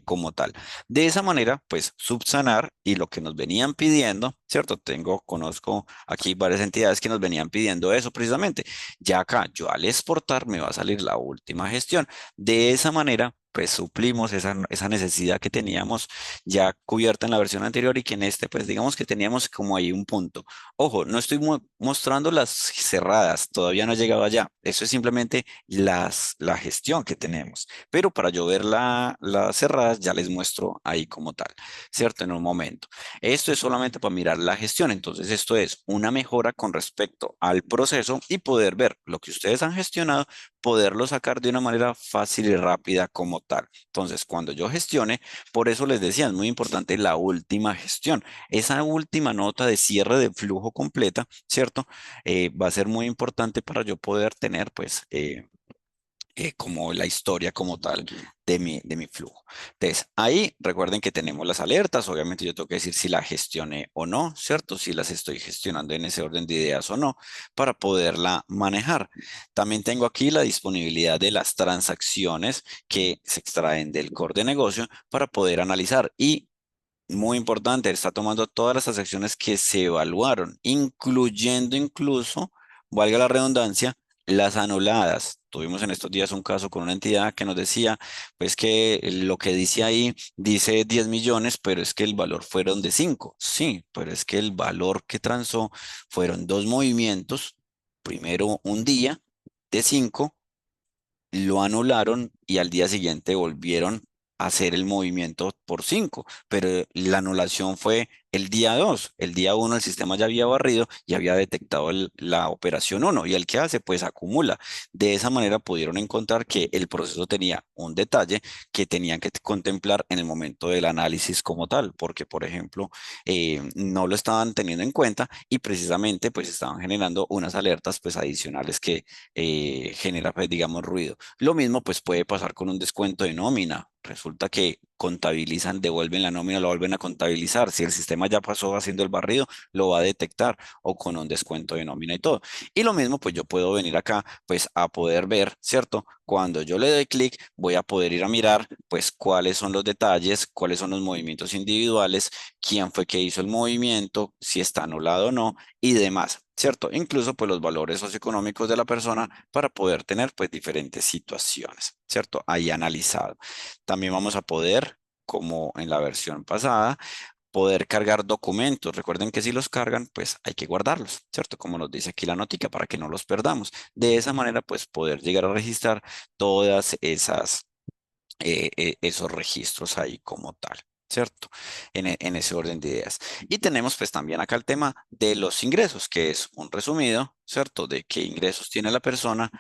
como tal. De esa manera, pues subsanar y lo que nos venían pidiendo, ¿cierto? Conozco aquí varias entidades que nos venían pidiendo eso precisamente. Ya acá, yo al exportar me va a salir la última gestión. De esa manera, pues suplimos esa necesidad que teníamos ya cubierta en la versión anterior y que en este, pues digamos que teníamos como ahí un punto. Ojo, no estoy mostrando las cerradas, todavía no he llegado allá. Eso es simplemente la gestión que tenemos. Pero para yo ver las cerradas, ya les muestro ahí como tal, ¿cierto? En un momento. Esto es solamente para mirar la gestión. Entonces, esto es una mejora con respecto al proceso y poder ver lo que ustedes han gestionado, poderlo sacar de una manera fácil y rápida como tal. Entonces, cuando yo gestione, por eso les decía, es muy importante la última gestión. Esa última nota de cierre de flujo completa, ¿cierto? Va a ser muy importante para yo poder tener, pues, como la historia como tal de mi flujo. Entonces, ahí recuerden que tenemos las alertas. Obviamente yo tengo que decir si la gestioné o no, ¿cierto? Si las estoy gestionando en ese orden de ideas o no, para poderla manejar. También tengo aquí la disponibilidad de las transacciones que se extraen del core de negocio para poder analizar. Y muy importante, está tomando todas las transacciones que se evaluaron, incluyendo incluso, valga la redundancia, las anuladas. Tuvimos en estos días un caso con una entidad que nos decía, pues que lo que dice ahí dice 10 millones, pero es que el valor fueron de 5. Sí, pero es que el valor que transó fueron dos movimientos. Primero un día de 5, lo anularon y al día siguiente volvieron a hacer el movimiento por 5, pero la anulación fue el día 2. El día 1 el sistema ya había barrido y había detectado la operación 1 y el que hace pues acumula. De esa manera pudieron encontrar que el proceso tenía un detalle que tenían que contemplar en el momento del análisis como tal, porque por ejemplo no lo estaban teniendo en cuenta y precisamente pues estaban generando unas alertas pues adicionales que genera pues digamos ruido. Lo mismo pues puede pasar con un descuento de nómina. Resulta que contabilizan, devuelven la nómina, lo vuelven a contabilizar. Si el sistema ya pasó haciendo el barrido, lo va a detectar o con un descuento de nómina y todo. Y lo mismo pues yo puedo venir acá pues a poder ver, ¿cierto? Cuando yo le doy clic, voy a poder ir a mirar pues cuáles son los detalles, cuáles son los movimientos individuales, quién fue que hizo el movimiento, si está anulado o no y demás. ¿Cierto? Incluso pues los valores socioeconómicos de la persona para poder tener pues diferentes situaciones, ¿cierto? Ahí analizado. También vamos a poder, como en la versión pasada, poder cargar documentos. Recuerden que si los cargan, pues hay que guardarlos, ¿cierto? Como nos dice aquí la notica, para que no los perdamos. De esa manera, pues poder llegar a registrar todas esas esos registros ahí como tal, ¿cierto? En ese orden de ideas. Y tenemos pues también acá el tema de los ingresos, que es un resumido, ¿cierto? De qué ingresos tiene la persona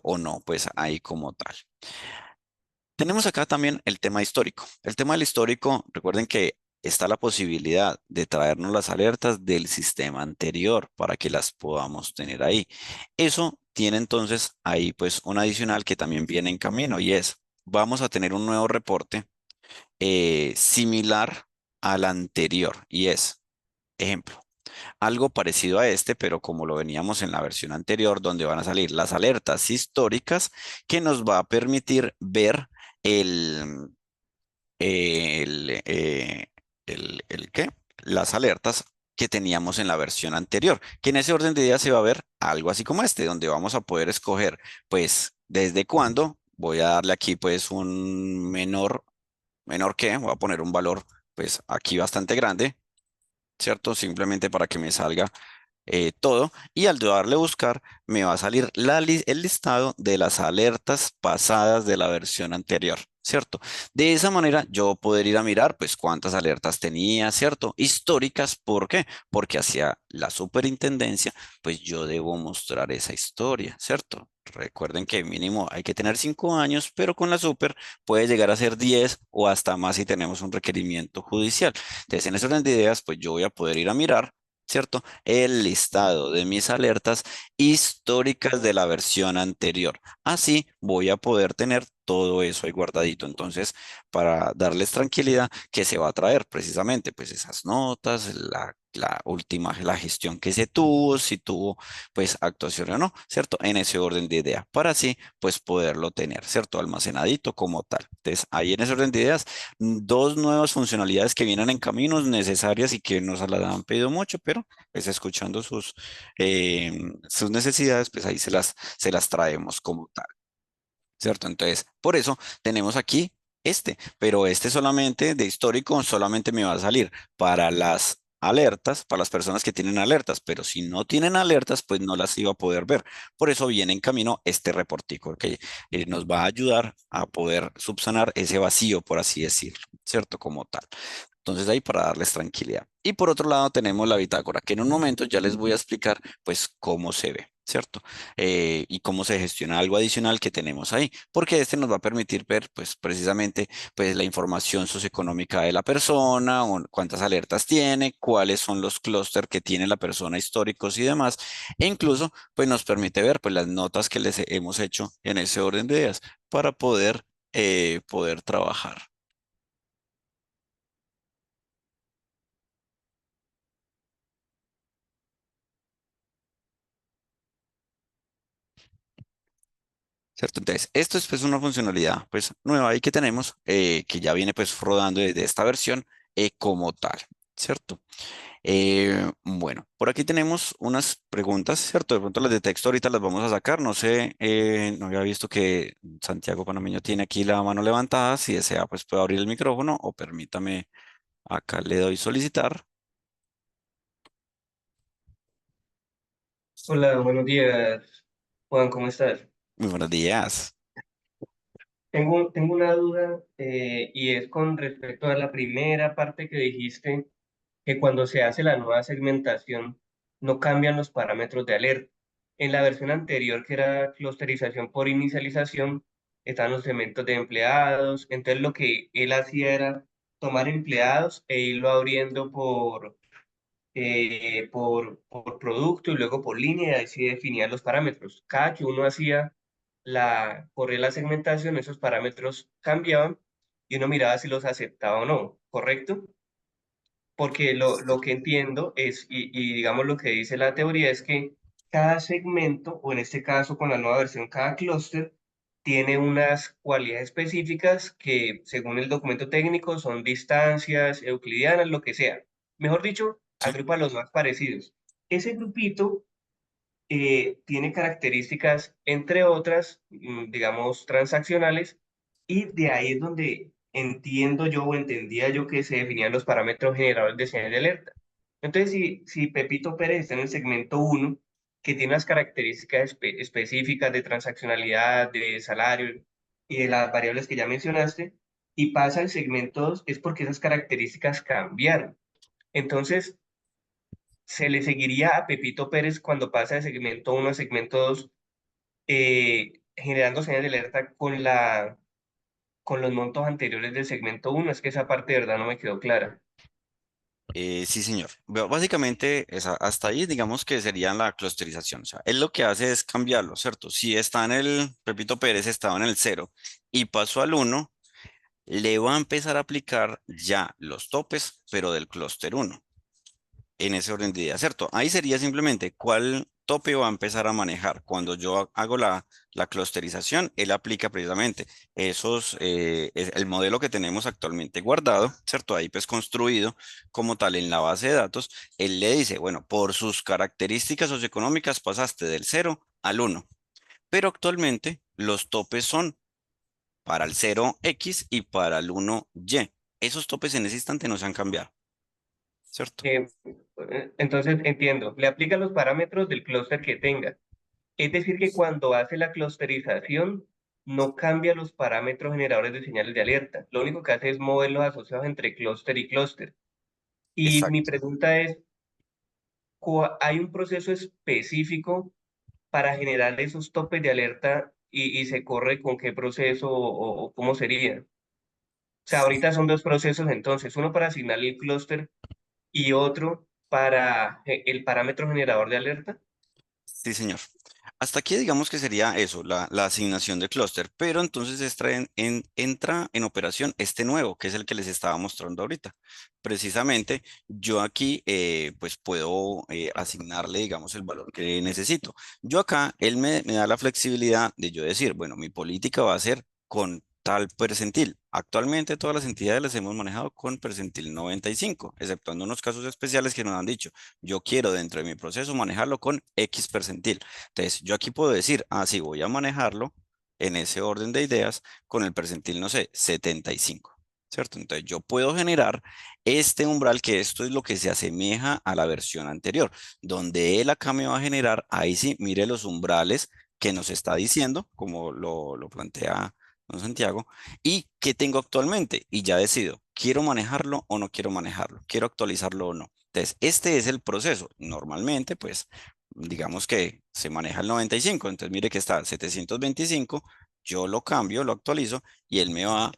o no, pues ahí como tal. Tenemos acá también el tema histórico. El tema del histórico, recuerden que está la posibilidad de traernos las alertas del sistema anterior para que las podamos tener ahí. Eso tiene entonces ahí pues un adicional que también viene en camino y es, vamos a tener un nuevo reporte similar al anterior y es, ejemplo, algo parecido a este, pero como lo veníamos en la versión anterior, donde van a salir las alertas históricas que nos va a permitir ver el, el, eh, el qué, las alertas que teníamos en la versión anterior, que en ese orden de ideas se va a ver algo así como este, donde vamos a poder escoger, pues, desde cuándo. Voy a darle aquí, pues, un menor que, voy a poner un valor, pues, aquí bastante grande, ¿cierto? Simplemente para que me salga todo y al darle buscar me va a salir el listado de las alertas pasadas de la versión anterior, ¿cierto? De esa manera yo poder ir a mirar pues cuántas alertas tenía, ¿cierto? Históricas, ¿por qué? Porque hacia la superintendencia pues yo debo mostrar esa historia, ¿cierto? Recuerden que mínimo hay que tener 5 años, pero con la super puede llegar a ser 10 o hasta más si tenemos un requerimiento judicial. Entonces, en ese orden de ideas, pues yo voy a poder ir a mirar, ¿cierto? El listado de mis alertas históricas de la versión anterior. Así voy a poder tener todo eso ahí guardadito. Entonces, para darles tranquilidad, que se va a traer precisamente, pues esas notas, la última, la gestión que se tuvo, si tuvo, pues actuación o no, ¿cierto? En ese orden de idea, para así, pues poderlo tener, ¿cierto? Almacenadito como tal. Entonces, ahí en ese orden de ideas, dos nuevas funcionalidades que vienen en caminos necesarias y que nos las han pedido mucho, pero pues escuchando sus necesidades, pues ahí se las traemos como tal, ¿cierto? Entonces, por eso tenemos aquí pero este solamente de histórico, solamente me va a salir para las alertas, para las personas que tienen alertas, pero si no tienen alertas, pues no las iba a poder ver. Por eso viene en camino este reportico que nos va a ayudar a poder subsanar ese vacío, por así decirlo, ¿cierto? Como tal. Entonces ahí para darles tranquilidad. Y por otro lado tenemos la bitácora, que en un momento ya les voy a explicar pues cómo se ve, ¿cierto? Y cómo se gestiona algo adicional que tenemos ahí, porque este nos va a permitir ver pues precisamente pues la información socioeconómica de la persona, o cuántas alertas tiene, cuáles son los clústeres que tiene la persona históricos y demás, e incluso pues nos permite ver pues las notas que les hemos hecho en ese orden de ideas para poder trabajar. ¿Cierto? Entonces, esto es pues una funcionalidad pues nueva ahí que tenemos, que ya viene pues rodando desde esta versión como tal, ¿cierto? Bueno, por aquí tenemos unas preguntas, ¿cierto? De pronto las de texto ahorita las vamos a sacar, no sé, no había visto que Santiago Panameño tiene aquí la mano levantada, si desea pues puede abrir el micrófono o permítame, acá le doy solicitar. Hola, buenos días, Juan, ¿cómo estás? Muy buenos días. Tengo una duda y es con respecto a la primera parte que dijiste, que cuando se hace la nueva segmentación no cambian los parámetros de alerta. En la versión anterior, que era clusterización por inicialización, estaban los segmentos de empleados, entonces lo que él hacía era tomar empleados e irlo abriendo por producto y luego por línea, y ahí sí definía los parámetros. Cada que uno corría la segmentación, esos parámetros cambiaban y uno miraba si los aceptaba o no, ¿correcto? Porque lo que entiendo es, y digamos lo que dice la teoría es que cada segmento, o en este caso con la nueva versión, cada clúster, tiene unas cualidades específicas que, según el documento técnico, son distancias euclidianas, lo que sea. Mejor dicho, Sí. agrupa los más parecidos. Ese grupito tiene características, entre otras, digamos, transaccionales, y de ahí es donde entiendo yo o entendía yo que se definían los parámetros generadores de señal de alerta. Entonces, si Pepito Pérez está en el segmento uno, que tiene unas características específicas de transaccionalidad, de salario y de las variables que ya mencionaste, y pasa al segmento 2, es porque esas características cambiaron. Entonces, se le seguiría a Pepito Pérez cuando pasa de segmento uno a segmento 2, generando señal de alerta con los montos anteriores del segmento uno. Es que esa parte de verdad no me quedó clara. Sí, señor. Básicamente, hasta ahí, digamos que sería la clusterización. O sea, él lo que hace es cambiarlo, ¿cierto? Si está en Pepito Pérez estaba en el cero y pasó al uno, le va a empezar a aplicar ya los topes, pero del clúster uno en ese orden de ideas, ¿cierto? Ahí sería simplemente cuál tope va a empezar a manejar. Cuando yo hago la clusterización, él aplica precisamente el modelo que tenemos actualmente guardado, ¿cierto? Ahí pues construido como tal en la base de datos. Él le dice, bueno, por sus características socioeconómicas pasaste del cero al uno, pero actualmente los topes son para el cero x y para el uno y. Esos topes en ese instante no se han cambiado, ¿cierto? Eh, entonces, entiendo, le aplica los parámetros del clúster que tenga. Es decir, que cuando hace la clusterización, no cambia los parámetros generadores de señales de alerta. Lo único que hace es mover los asociados entre clúster y clúster. Y mi Exacto. pregunta es, ¿hay un proceso específico para generar esos topes de alerta y se corre con qué proceso o cómo sería? O sea, ahorita son dos procesos entonces, uno para asignar el clúster y otro para el parámetro generador de alerta. Sí, señor. Hasta aquí digamos que sería eso, la asignación de clúster, pero entonces entra en operación este nuevo, que es el que les estaba mostrando ahorita. Precisamente yo aquí pues puedo asignarle, digamos, el valor que necesito. Yo acá, él me da la flexibilidad de yo decir, bueno, mi política va a ser con tal percentil. Actualmente todas las entidades las hemos manejado con percentil 95, exceptuando unos casos especiales que nos han dicho, yo quiero dentro de mi proceso manejarlo con X percentil. Entonces, yo aquí puedo decir, ah, sí, voy a manejarlo en ese orden de ideas con el percentil, no sé, 75, ¿cierto? Entonces, yo puedo generar este umbral, que esto es lo que se asemeja a la versión anterior, donde él acá me va a generar, ahí sí, mire los umbrales que nos está diciendo, como lo plantea don Santiago, y qué tengo actualmente, y ya decido, ¿quiero manejarlo o no quiero manejarlo? ¿Quiero actualizarlo o no? Entonces, este es el proceso. Normalmente, pues, digamos que se maneja el 95, entonces mire que está 725, yo lo cambio, lo actualizo y él me va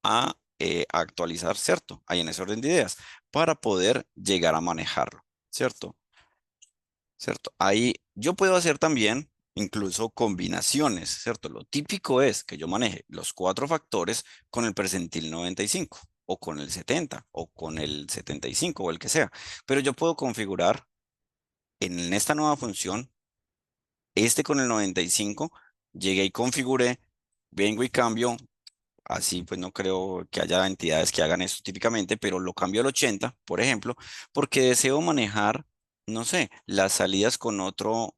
a actualizar, ¿cierto? Ahí en ese orden de ideas, para poder llegar a manejarlo, ¿cierto? ¿Cierto? Ahí yo puedo hacer también incluso combinaciones, ¿cierto? Lo típico es que yo maneje los cuatro factores con el percentil 95 o con el 70 o con el 75 o el que sea, pero yo puedo configurar en esta nueva función con el 95, llegué y configuré, vengo y cambio, así pues no creo que haya entidades que hagan esto típicamente, pero lo cambio al 80, por ejemplo, porque deseo manejar, no sé, las salidas con otro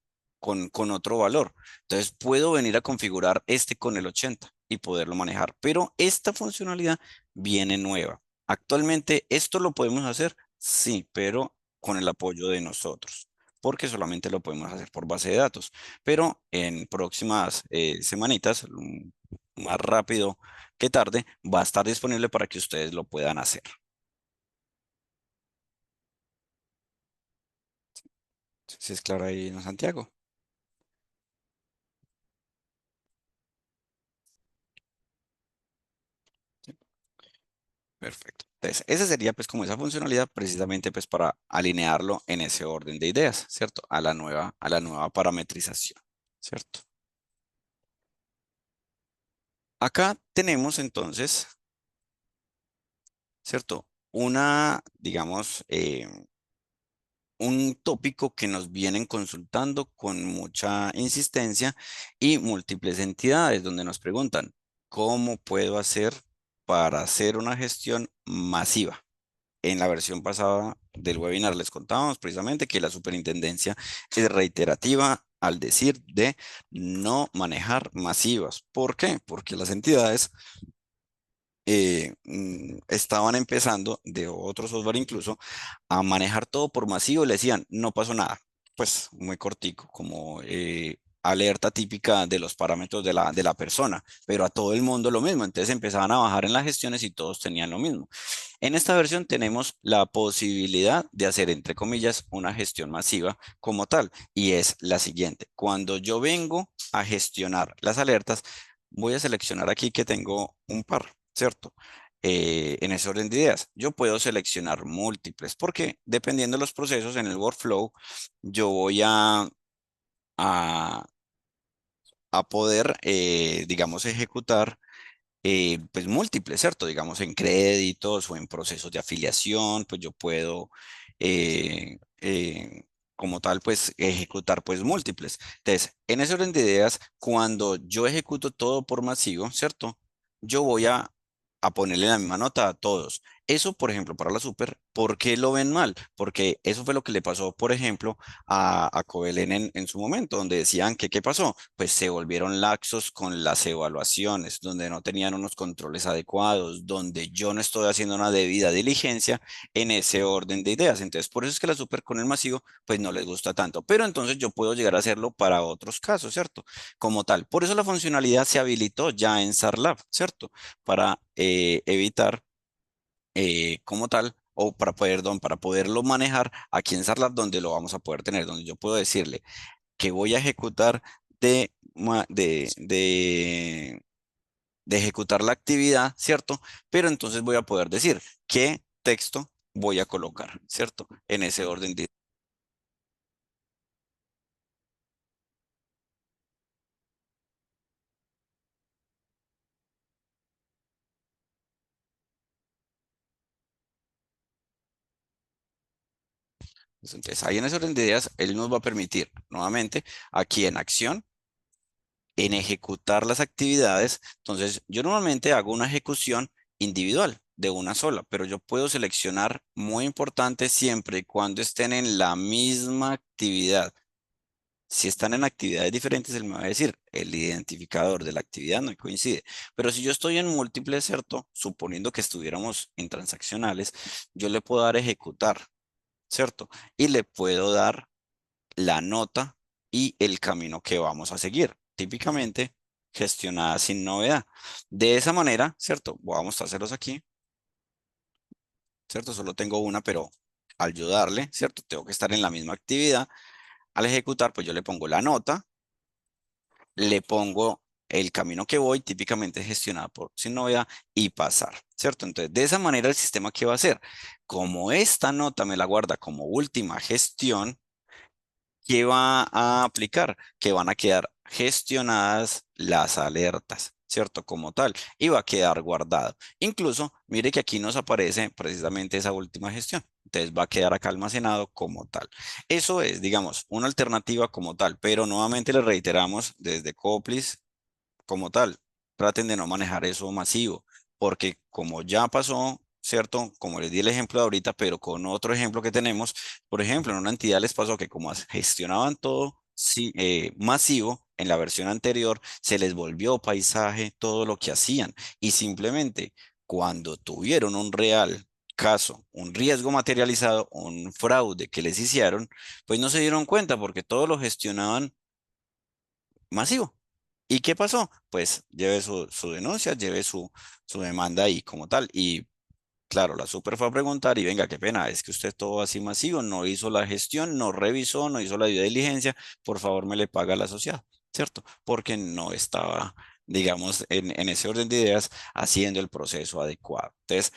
valor. Entonces puedo venir a configurar con el 80 y poderlo manejar, pero esta funcionalidad viene nueva. Actualmente, ¿esto lo podemos hacer? Sí, pero con el apoyo de nosotros, porque solamente lo podemos hacer por base de datos. Pero en próximas semanitas, más rápido que tarde, va a estar disponible para que ustedes lo puedan hacer. Si es claro ahí, ¿no, Santiago? Sí, perfecto. Entonces, esa sería pues como esa funcionalidad precisamente pues para alinearlo en ese orden de ideas, ¿cierto? A la nueva parametrización, ¿cierto? Acá tenemos entonces, ¿cierto? Digamos, un tópico que nos vienen consultando con mucha insistencia y múltiples entidades donde nos preguntan, ¿cómo puedo hacer para hacer una gestión masiva? En la versión pasada del webinar les contábamos precisamente que la superintendencia es reiterativa al decir de no manejar masivas. ¿Por qué? Porque las entidades estaban empezando, de otro software incluso, a manejar todo por masivo y le decían, no pasó nada. Pues muy cortico, como alerta típica de los parámetros de la persona, pero a todo el mundo lo mismo. Entonces empezaban a bajar en las gestiones y todos tenían lo mismo. En esta versión tenemos la posibilidad de hacer, entre comillas, una gestión masiva como tal, y es la siguiente. Cuando yo vengo a gestionar las alertas, voy a seleccionar aquí que tengo un par, ¿cierto? En ese orden de ideas, yo puedo seleccionar múltiples, porque dependiendo de los procesos en el workflow, yo voy a, a poder, digamos, ejecutar pues múltiples, ¿cierto? Digamos en créditos o en procesos de afiliación, pues yo puedo como tal pues ejecutar pues múltiples. Entonces, en ese orden de ideas, cuando yo ejecuto todo por masivo, ¿cierto? Yo voy a ponerle la misma nota a todos. Eso, por ejemplo, para la super, ¿por qué lo ven mal? Porque eso fue lo que le pasó, por ejemplo, a Covelén en su momento, donde decían que, ¿qué pasó? Pues se volvieron laxos con las evaluaciones, donde no tenían unos controles adecuados, donde yo no estoy haciendo una debida diligencia en ese orden de ideas. Entonces, por eso es que la super con el masivo, pues no les gusta tanto. Pero entonces yo puedo llegar a hacerlo para otros casos, ¿cierto? Como tal. Por eso la funcionalidad se habilitó ya en SARLab, ¿cierto? Para evitar como tal, o para poder, para poderlo manejar aquí en SARLab, donde lo vamos a poder tener, donde yo puedo decirle que voy a ejecutar de ejecutar la actividad, ¿cierto? Pero entonces voy a poder decir qué texto voy a colocar, ¿cierto? En ese orden de... Entonces, ahí en ese orden de ideas, él nos va a permitir nuevamente aquí en acción, en ejecutar las actividades. Entonces, yo normalmente hago una ejecución individual de una sola, pero yo puedo seleccionar, muy importante, siempre y cuando estén en la misma actividad. Si están en actividades diferentes, él me va a decir, el identificador de la actividad no coincide. Pero si yo estoy en múltiples, ¿cierto? Suponiendo que estuviéramos en transaccionales, yo le puedo dar ejecutar, ¿cierto? Y le puedo dar la nota y el camino que vamos a seguir. Típicamente gestionada sin novedad. De esa manera, ¿cierto? Vamos a hacerlos aquí, ¿cierto? Solo tengo una, pero al yo darle, ¿cierto? Tengo que estar en la misma actividad. Al ejecutar, pues yo le pongo la nota, le pongo el camino que voy, típicamente gestionado por sin novedad, y pasar, ¿cierto? Entonces, de esa manera el sistema, ¿qué va a hacer? Como esta nota me la guarda como última gestión, ¿qué va a aplicar? Que van a quedar gestionadas las alertas, ¿cierto? Como tal, y va a quedar guardado. Incluso, mire que aquí nos aparece precisamente esa última gestión. Entonces va a quedar acá almacenado como tal. Eso es, digamos, una alternativa como tal, pero nuevamente le reiteramos desde Coplis como tal. Traten de no manejar eso masivo, porque como ya pasó, ¿cierto? Como les di el ejemplo de ahorita, pero con otro ejemplo que tenemos, por ejemplo, en una entidad les pasó que como gestionaban todo sí, masivo, en la versión anterior se les volvió paisaje todo lo que hacían y simplemente cuando tuvieron un real caso, un riesgo materializado, un fraude que les hicieron, pues no se dieron cuenta porque todo lo gestionaban masivo. ¿Y qué pasó? Pues lleve su denuncia, lleve su demanda ahí como tal. Y claro, la super fue a preguntar y venga, qué pena, es que usted todo así masivo, no hizo la gestión, no revisó, no hizo la due diligencia, por favor me le paga al asociado, ¿cierto? Porque no estaba, digamos, en ese orden de ideas haciendo el proceso adecuado. Entonces,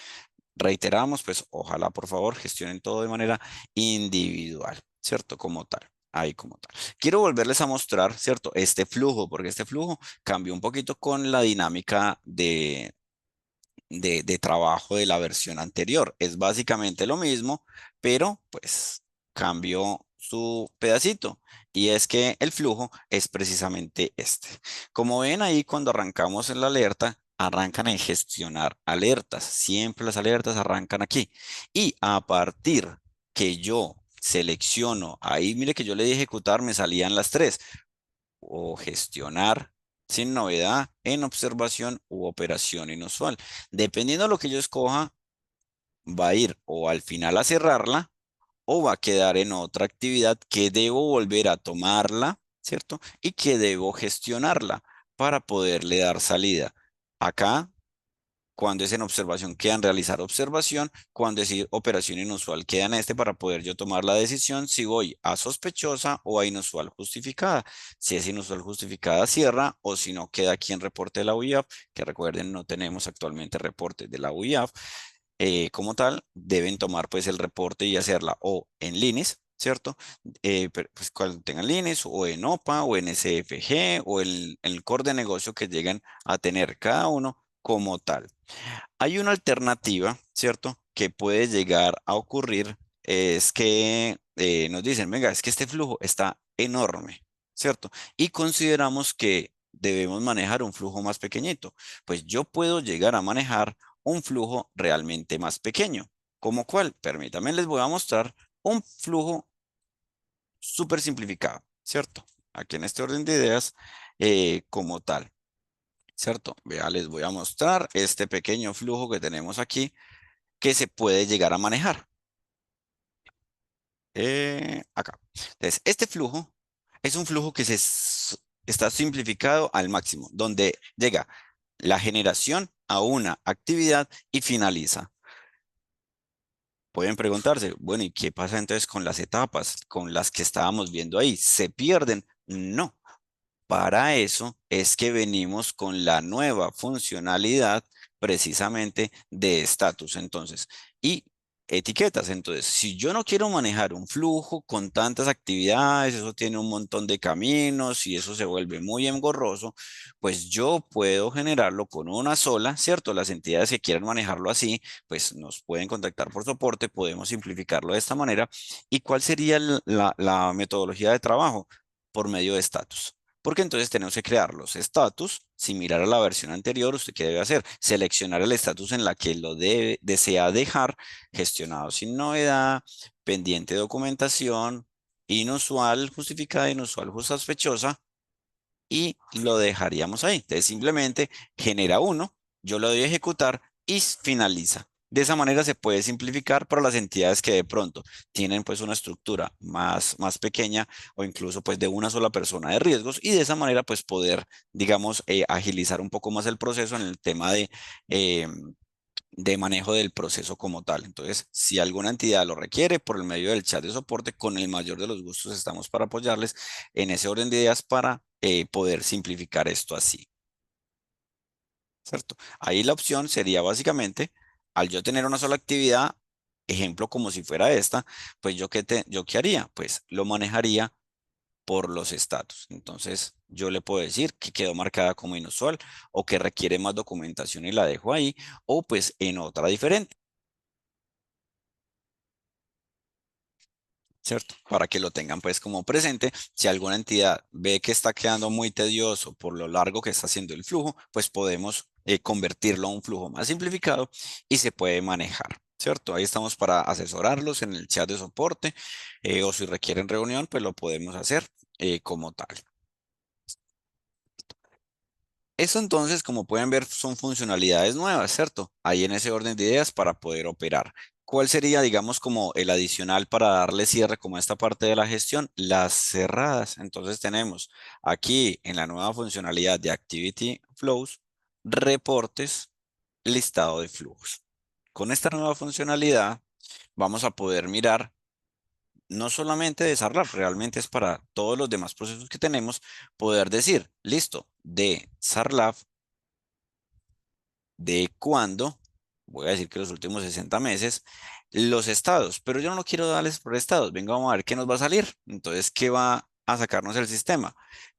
reiteramos, pues ojalá por favor gestionen todo de manera individual, ¿cierto? Como tal. Ahí como tal. Quiero volverles a mostrar, ¿cierto? Este flujo, porque este flujo cambió un poquito con la dinámica de trabajo de la versión anterior. Es básicamente lo mismo, pero pues cambió su pedacito. Y es que el flujo es precisamente este. Como ven ahí, cuando arrancamos en la alerta, arrancan en gestionar alertas. Siempre las alertas arrancan aquí. Y a partir que yo selecciono, ahí mire que yo le di ejecutar, me salían las tres o gestionar sin novedad en observación u operación inusual. Dependiendo de lo que yo escoja, va a ir o al final a cerrarla o va a quedar en otra actividad que debo volver a tomarla, ¿cierto? Y que debo gestionarla para poderle dar salida. Acá, cuando es en observación, queda en realizar observación. Cuando es operación inusual, queda en este para poder yo tomar la decisión si voy a sospechosa o a inusual justificada. Si es inusual justificada, cierra, o si no, queda aquí en reporte de la UIAF, que recuerden, no tenemos actualmente reporte de la UIAF. Como tal, deben tomar pues el reporte y hacerla o en LINES, ¿cierto? Pues cuando tengan LINES o en OPA o en SFG o en el core de negocio que lleguen a tener cada uno como tal. Hay una alternativa, ¿cierto? Que puede llegar a ocurrir, es que nos dicen, venga, es que este flujo está enorme, ¿cierto? Y consideramos que debemos manejar un flujo más pequeñito. Pues yo puedo llegar a manejar un flujo realmente más pequeño. ¿Como cuál? Permítanme, les voy a mostrar un flujo súper simplificado, ¿cierto? Aquí en este orden de ideas, como tal. ¿Cierto? Vea, les voy a mostrar este pequeño flujo que tenemos aquí que se puede llegar a manejar. Acá. Entonces, este flujo es un flujo que está simplificado al máximo, donde llega la generación a una actividad y finaliza. Pueden preguntarse, bueno, ¿y qué pasa entonces con las etapas, con las que estábamos viendo ahí? ¿Se pierden? No. Para eso es que venimos con la nueva funcionalidad precisamente de estatus. Entonces, y etiquetas. Entonces, si yo no quiero manejar un flujo con tantas actividades, eso tiene un montón de caminos y eso se vuelve muy engorroso, pues yo puedo generarlo con una sola, ¿cierto? Las entidades que quieran manejarlo así, pues nos pueden contactar por soporte, podemos simplificarlo de esta manera. ¿Y cuál sería la metodología de trabajo? Por medio de estatus. Porque entonces tenemos que crear los estatus. Similar a la versión anterior, ¿usted qué debe hacer? Seleccionar el estatus en la que desea dejar, gestionado sin novedad, pendiente de documentación, inusual, justificada, inusual, sospechosa, y lo dejaríamos ahí. Entonces simplemente genera uno, yo lo doy a ejecutar y finaliza. De esa manera se puede simplificar para las entidades que de pronto tienen pues una estructura más pequeña o incluso pues de una sola persona de riesgos y de esa manera pues poder, digamos, agilizar un poco más el proceso en el tema eh, de manejo del proceso como tal. Entonces, si alguna entidad lo requiere por el medio del chat de soporte, con el mayor de los gustos estamos para apoyarles en ese orden de ideas para poder simplificar esto así, ¿cierto? Ahí la opción sería básicamente, al yo tener una sola actividad, ejemplo como si fuera esta, pues yo qué haría? Pues lo manejaría por los estatus. Entonces, yo le puedo decir que quedó marcada como inusual o que requiere más documentación y la dejo ahí, o pues en otra diferente. ¿Cierto? Para que lo tengan pues como presente. Si alguna entidad ve que está quedando muy tedioso por lo largo que está haciendo el flujo, pues podemos convertirlo a un flujo más simplificado y se puede manejar. ¿Cierto? Ahí estamos para asesorarlos en el chat de soporte o si requieren reunión, pues lo podemos hacer como tal. Eso entonces, como pueden ver, son funcionalidades nuevas, ¿cierto? Ahí en ese orden de ideas para poder operar. ¿Cuál sería, digamos, como el adicional para darle cierre como a esta parte de la gestión? Las cerradas. Entonces tenemos aquí en la nueva funcionalidad de Activity Flows, reportes, listado de flujos. Con esta nueva funcionalidad vamos a poder mirar no solamente de SARLAB, realmente es para todos los demás procesos que tenemos, poder decir, listo, de SARLAB de cuándo, voy a decir que los últimos 60 meses, los estados, pero yo no lo quiero darles por estados. Venga, vamos a ver qué nos va a salir. Entonces, ¿qué va a sacarnos el sistema?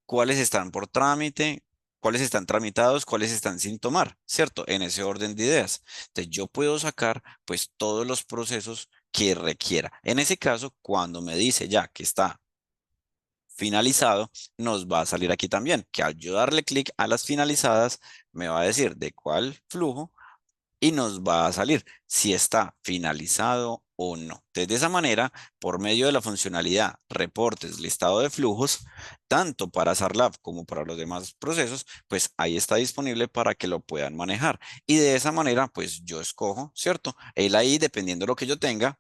¿Cuáles están por trámite? ¿Cuáles están tramitados? ¿Cuáles están sin tomar? ¿Cierto? En ese orden de ideas. Entonces, yo puedo sacar pues todos los procesos que requiera. En ese caso, cuando me dice ya que está finalizado, nos va a salir aquí también, que al yo darle clic a las finalizadas, me va a decir de cuál flujo y nos va a salir si está finalizado o no. Entonces, de esa manera, por medio de la funcionalidad reportes, listado de flujos, tanto para SARLab como para los demás procesos, pues ahí está disponible para que lo puedan manejar. Y de esa manera, pues yo escojo, ¿cierto? Él ahí, dependiendo de lo que yo tenga,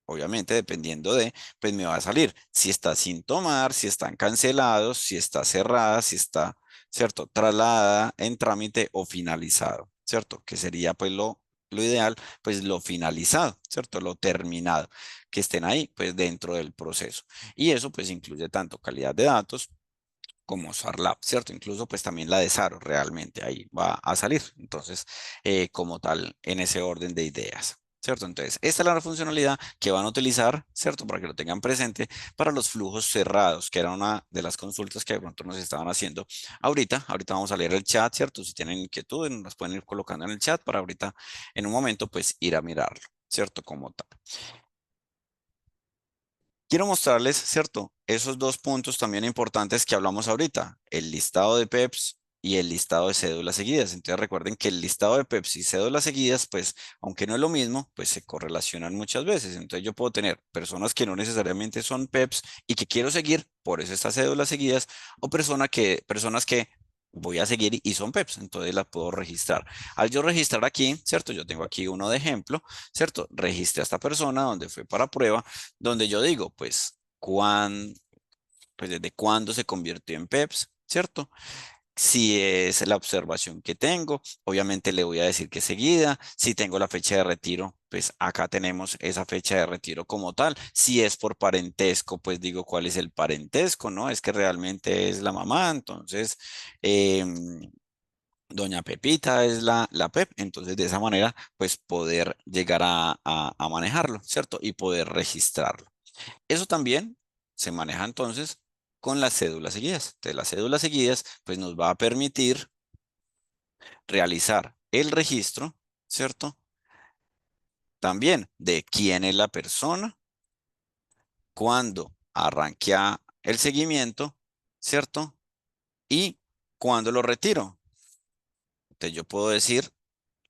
obviamente, dependiendo de, pues me va a salir si está sin tomar, si están cancelados, si está cerrada, si está, ¿cierto? Trasladada en trámite o finalizado, ¿cierto? Que sería pues lo ideal, pues lo finalizado, ¿cierto? Lo terminado, que estén ahí, pues dentro del proceso. Y eso pues incluye tanto calidad de datos como SARLab, ¿cierto? Incluso pues también la de SARO realmente ahí va a salir. Entonces, como tal, en ese orden de ideas. ¿Cierto? Entonces, esta es la funcionalidad que van a utilizar, ¿cierto? Para que lo tengan presente para los flujos cerrados, que era una de las consultas que de pronto nos estaban haciendo ahorita vamos a leer el chat, ¿cierto? Si tienen inquietudes, nos pueden ir colocando en el chat para ahorita, en un momento, pues ir a mirarlo, ¿cierto? Como tal. Quiero mostrarles, ¿cierto? Esos dos puntos también importantes que hablamos ahorita, el listado de PEPs y el listado de cédulas seguidas. Entonces recuerden que el listado de PEPs y cédulas seguidas, pues aunque no es lo mismo, pues se correlacionan muchas veces. Entonces yo puedo tener personas que no necesariamente son PEPs y que quiero seguir, por eso estas cédulas seguidas, o personas que voy a seguir y son PEPs, entonces las puedo registrar. Al yo registrar aquí, ¿cierto? Yo tengo aquí uno de ejemplo, ¿cierto? Registré a esta persona donde fue para prueba donde yo digo, pues, pues desde cuándo se convirtió en PEPS, ¿cierto? Si es la observación que tengo, obviamente le voy a decir que es seguida. Si tengo la fecha de retiro, pues acá tenemos esa fecha de retiro como tal. Si es por parentesco, pues digo cuál es el parentesco, ¿no? Es que realmente es la mamá, entonces, doña Pepita es la PEP, entonces de esa manera, pues poder llegar a manejarlo, ¿cierto? Y poder registrarlo. Eso también se maneja entonces con las cédulas seguidas. De las cédulas seguidas, pues nos va a permitir realizar el registro, ¿cierto? También de quién es la persona, cuándo arranquea el seguimiento, ¿cierto? Y cuándo lo retiro. Entonces yo puedo decir,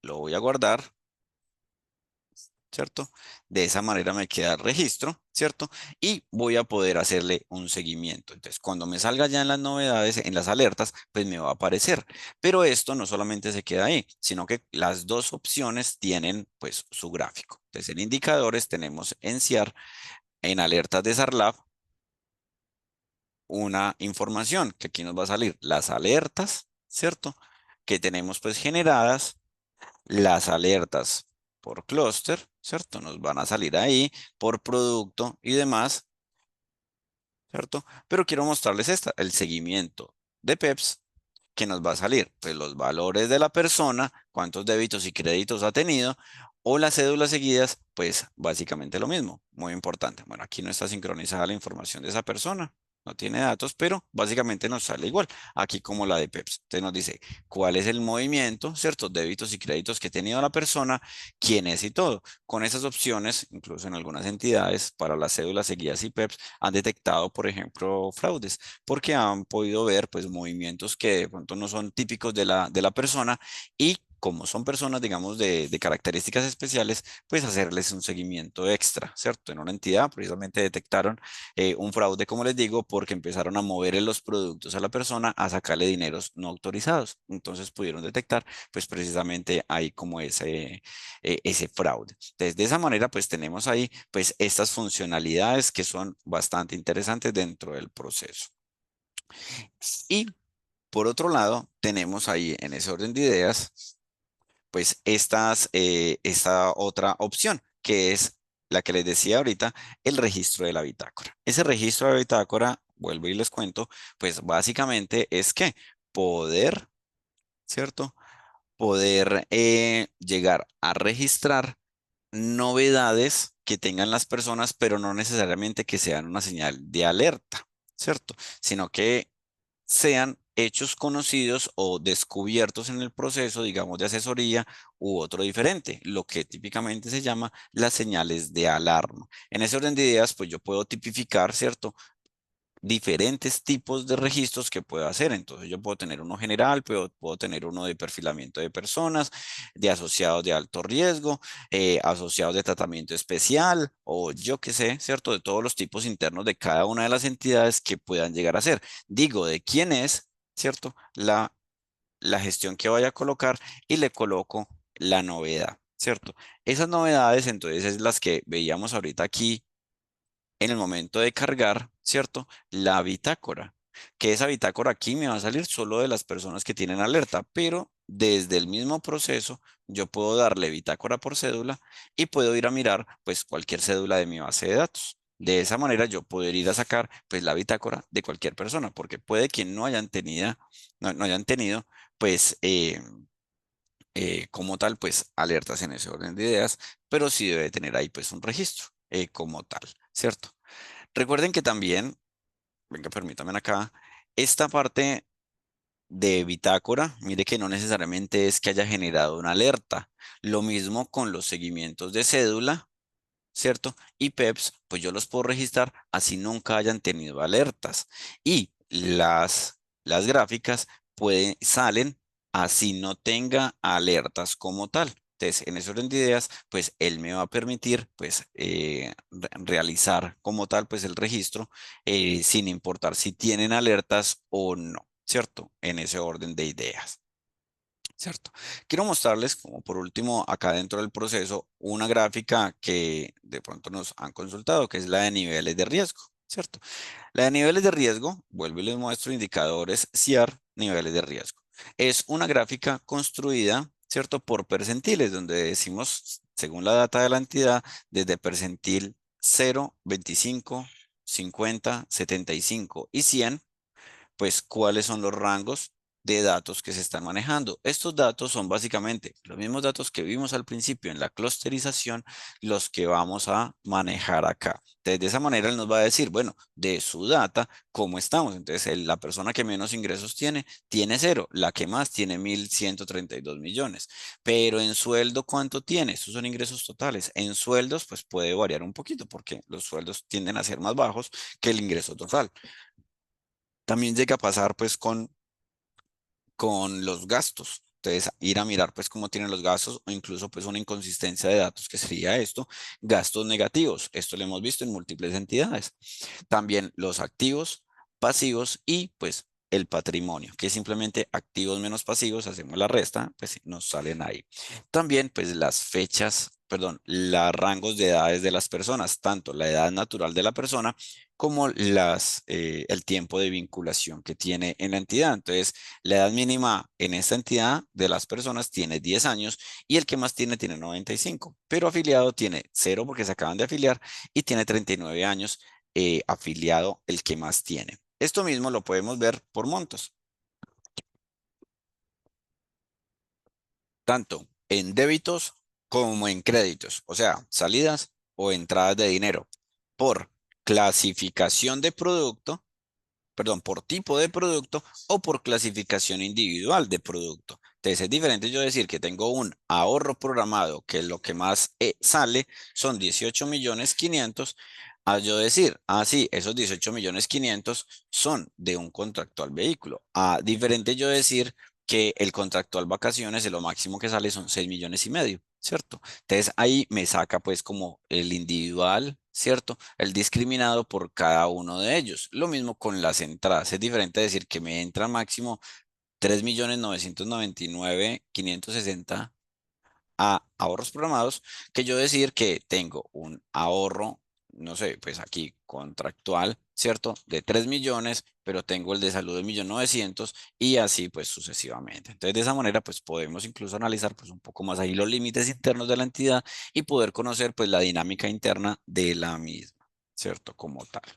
lo voy a guardar, ¿cierto? De esa manera me queda el registro, ¿cierto? Y voy a poder hacerle un seguimiento. Entonces, cuando me salga ya en las novedades, en las alertas, pues me va a aparecer. Pero esto no solamente se queda ahí, sino que las dos opciones tienen pues su gráfico. Entonces, en indicadores tenemos en CIAR, en alertas de SARLAB, una información que aquí nos va a salir las alertas, ¿cierto? Que tenemos pues generadas las alertas por clúster, ¿cierto? Nos van a salir ahí por producto y demás, ¿cierto? Pero quiero mostrarles el seguimiento de PEPs que nos va a salir, pues los valores de la persona, cuántos débitos y créditos ha tenido, o las cédulas seguidas, pues básicamente lo mismo, muy importante. Bueno, aquí no está sincronizada la información de esa persona, no tiene datos, pero básicamente nos sale igual, aquí como la de PEPS. Entonces nos dice cuál es el movimiento, ¿cierto? Débitos y créditos que ha tenido la persona, quién es y todo. Con esas opciones, incluso en algunas entidades, para las cédulas seguidas y PEPS, han detectado, por ejemplo, fraudes porque han podido ver pues movimientos que de pronto no son típicos de la persona y como son personas, digamos, de características especiales, pues hacerles un seguimiento extra, ¿cierto? En una entidad precisamente detectaron un fraude, como les digo, porque empezaron a mover los productos a la persona a sacarle dineros no autorizados. Entonces pudieron detectar, pues precisamente ahí como ese fraude. Entonces, de esa manera, pues tenemos ahí, pues estas funcionalidades que son bastante interesantes dentro del proceso. Y por otro lado, tenemos ahí en ese orden de ideas, pues esta otra opción, que es la que les decía ahorita, el registro de la bitácora. Ese registro de la bitácora, vuelvo y les cuento, pues básicamente es que poder, ¿cierto? Poder llegar a registrar novedades que tengan las personas, pero no necesariamente que sean una señal de alerta, ¿cierto? Sino que sean hechos conocidos o descubiertos en el proceso, digamos, de asesoría u otro diferente, lo que típicamente se llama las señales de alarma. En ese orden de ideas, pues yo puedo tipificar, ¿cierto? diferentes tipos de registros que puedo hacer. Entonces yo puedo tener uno general, puedo tener uno de perfilamiento de personas, de asociados de alto riesgo, asociados de tratamiento especial o yo qué sé, ¿cierto? De todos los tipos internos de cada una de las entidades que puedan llegar a ser. Digo de quién es, ¿cierto? La gestión que vaya a colocar y le coloco la novedad, ¿cierto? Esas novedades entonces es las que veíamos ahorita aquí en el momento de cargar, ¿cierto? La bitácora, que esa bitácora aquí me va a salir solo de las personas que tienen alerta, pero desde el mismo proceso yo puedo darle bitácora por cédula y puedo ir a mirar pues cualquier cédula de mi base de datos. De esa manera yo poder ir a sacar pues la bitácora de cualquier persona, porque puede que no hayan tenido, no hayan tenido pues como tal pues alertas en ese orden de ideas, pero sí debe tener ahí pues un registro como tal, ¿cierto? Recuerden que también, venga, permítanme acá, esta parte de bitácora, mire que no necesariamente es que haya generado una alerta. Lo mismo con los seguimientos de cédula, ¿cierto? Y PEPs, pues yo los puedo registrar así nunca hayan tenido alertas. Y las gráficas salen así no tenga alertas como tal. Entonces, en ese orden de ideas, pues él me va a permitir, pues, realizar como tal, pues, el registro, sin importar si tienen alertas o no, ¿cierto? En ese orden de ideas. ¿Cierto? Quiero mostrarles, como por último, acá dentro del proceso, una gráfica que de pronto nos han consultado, que es la de niveles de riesgo, ¿cierto? La de niveles de riesgo, vuelvo y les muestro indicadores CIAR, niveles de riesgo. Es una gráfica construida, ¿cierto? Por percentiles, donde decimos, según la data de la entidad, desde percentil 0, 25, 50, 75 y 100 pues cuáles son los rangos de datos que se están manejando. Estos datos son básicamente los mismos datos que vimos al principio en la clusterización, los que vamos a manejar acá. Entonces, de esa manera él nos va a decir, bueno, de su data, ¿cómo estamos? Entonces, la persona que menos ingresos tiene cero. La que más tiene 1.132 millones. Pero en sueldo, ¿cuánto tiene? Estos son ingresos totales. En sueldos, pues puede variar un poquito porque los sueldos tienden a ser más bajos que el ingreso total. También llega a pasar pues con los gastos. Entonces, ir a mirar pues cómo tienen los gastos o incluso pues una inconsistencia de datos que sería esto, gastos negativos. Esto lo hemos visto en múltiples entidades. También los activos, pasivos y pues el patrimonio, que es simplemente activos menos pasivos, hacemos la resta, pues nos salen ahí. También pues las fechas, perdón, los rangos de edades de las personas, tanto la edad natural de la persona como el tiempo de vinculación que tiene en la entidad. Entonces, la edad mínima en esta entidad de las personas tiene 10 años y el que más tiene 95, pero afiliado tiene cero porque se acaban de afiliar y tiene 39 años afiliado el que más tiene. Esto mismo lo podemos ver por montos, tanto en débitos como en créditos, o sea, salidas o entradas de dinero, por clasificación de producto, perdón, por tipo de producto o por clasificación individual de producto. Entonces es diferente yo decir que tengo un ahorro programado que lo que más sale son 18.500.000 a yo decir, ah, sí, esos 18.500.000 son de un contractual vehículo. A diferente yo decir que el contractual vacaciones, de lo máximo que sale son 6.500.000, ¿cierto? Entonces ahí me saca pues como el individual, ¿cierto? El discriminado por cada uno de ellos. Lo mismo con las entradas. Es diferente decir que me entra máximo 3.999.560 a ahorros programados que yo decir que tengo un ahorro, no sé, pues aquí contractual, ¿cierto? De 3 millones, pero tengo el de salud de 1.900.000 y así pues sucesivamente. Entonces de esa manera pues podemos incluso analizar pues un poco más ahí los límites internos de la entidad y poder conocer pues la dinámica interna de la misma, ¿cierto? Como tal.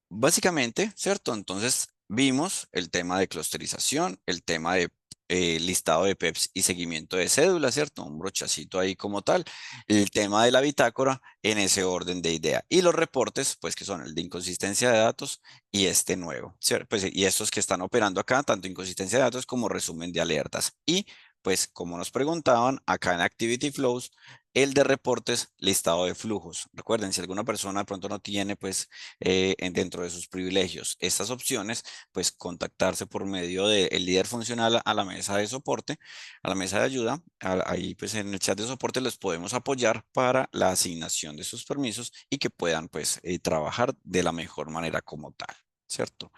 Básicamente, ¿cierto? Entonces vimos el tema de clusterización, el tema de listado de PEPs y seguimiento de cédula, ¿cierto? Un brochacito ahí como tal. El tema de la bitácora en ese orden de idea. Y los reportes, pues que son el de inconsistencia de datos y este nuevo, ¿cierto? Pues, y estos que están operando acá, tanto inconsistencia de datos como resumen de alertas. Y Pues como nos preguntaban, acá en Activity Flows, el de reportes, listado de flujos. Recuerden, si alguna persona de pronto no tiene, pues, dentro de sus privilegios estas opciones, pues contactarse por medio del líder funcional a la mesa de soporte, a la mesa de ayuda. Ahí, pues, en el chat de soporte les podemos apoyar para la asignación de sus permisos y que puedan, pues, trabajar de la mejor manera como tal, ¿cierto?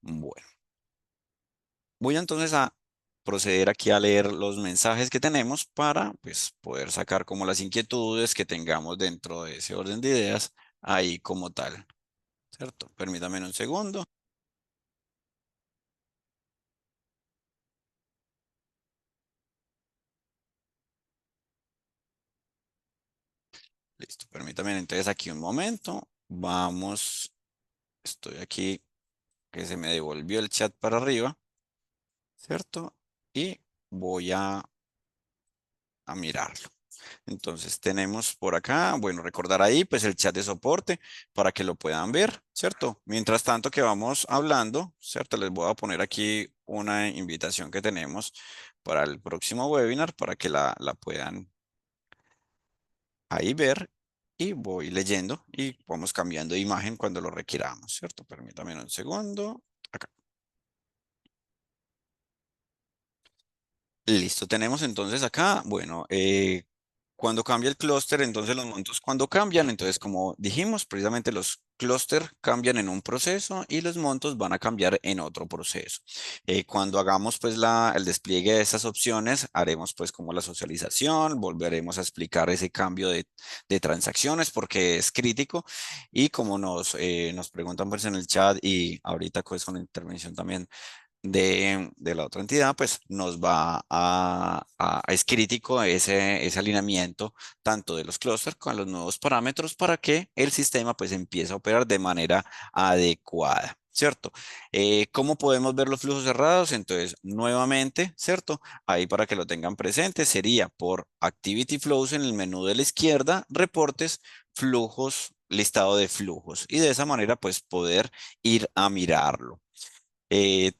Bueno. Voy entonces a proceder aquí a leer los mensajes que tenemos para pues, poder sacar como las inquietudes que tengamos dentro de ese orden de ideas ahí como tal, ¿cierto? Permítame un segundo. Listo, permítame entonces aquí un momento. Vamos, estoy aquí, que se me devolvió el chat para arriba, ¿cierto? Y voy a mirarlo. Entonces tenemos por acá, bueno, recordar ahí pues el chat de soporte para que lo puedan ver, ¿cierto? Mientras tanto que vamos hablando, ¿cierto? Les voy a poner aquí una invitación que tenemos para el próximo webinar para que la puedan ahí ver y voy leyendo y vamos cambiando de imagen cuando lo requiramos, ¿cierto? Permítame un segundo. Acá. Listo, tenemos entonces acá, bueno, cuando cambia el clúster, entonces los montos cuando cambian, entonces como dijimos, precisamente los clúster cambian en un proceso y los montos van a cambiar en otro proceso. Cuando hagamos pues el despliegue de estas opciones, haremos pues como la socialización, volveremos a explicar ese cambio de transacciones porque es crítico y como nos preguntan pues en el chat y ahorita pues con la intervención también de la otra entidad, pues nos va es crítico ese alineamiento tanto de los clústeres con los nuevos parámetros para que el sistema pues empiece a operar de manera adecuada. ¿Cierto? ¿Cómo podemos ver los flujos cerrados? Entonces, nuevamente, ¿cierto? Ahí para que lo tengan presente, sería por Activity Flows en el menú de la izquierda, reportes, flujos, listado de flujos. Y de esa manera, pues poder ir a mirarlo.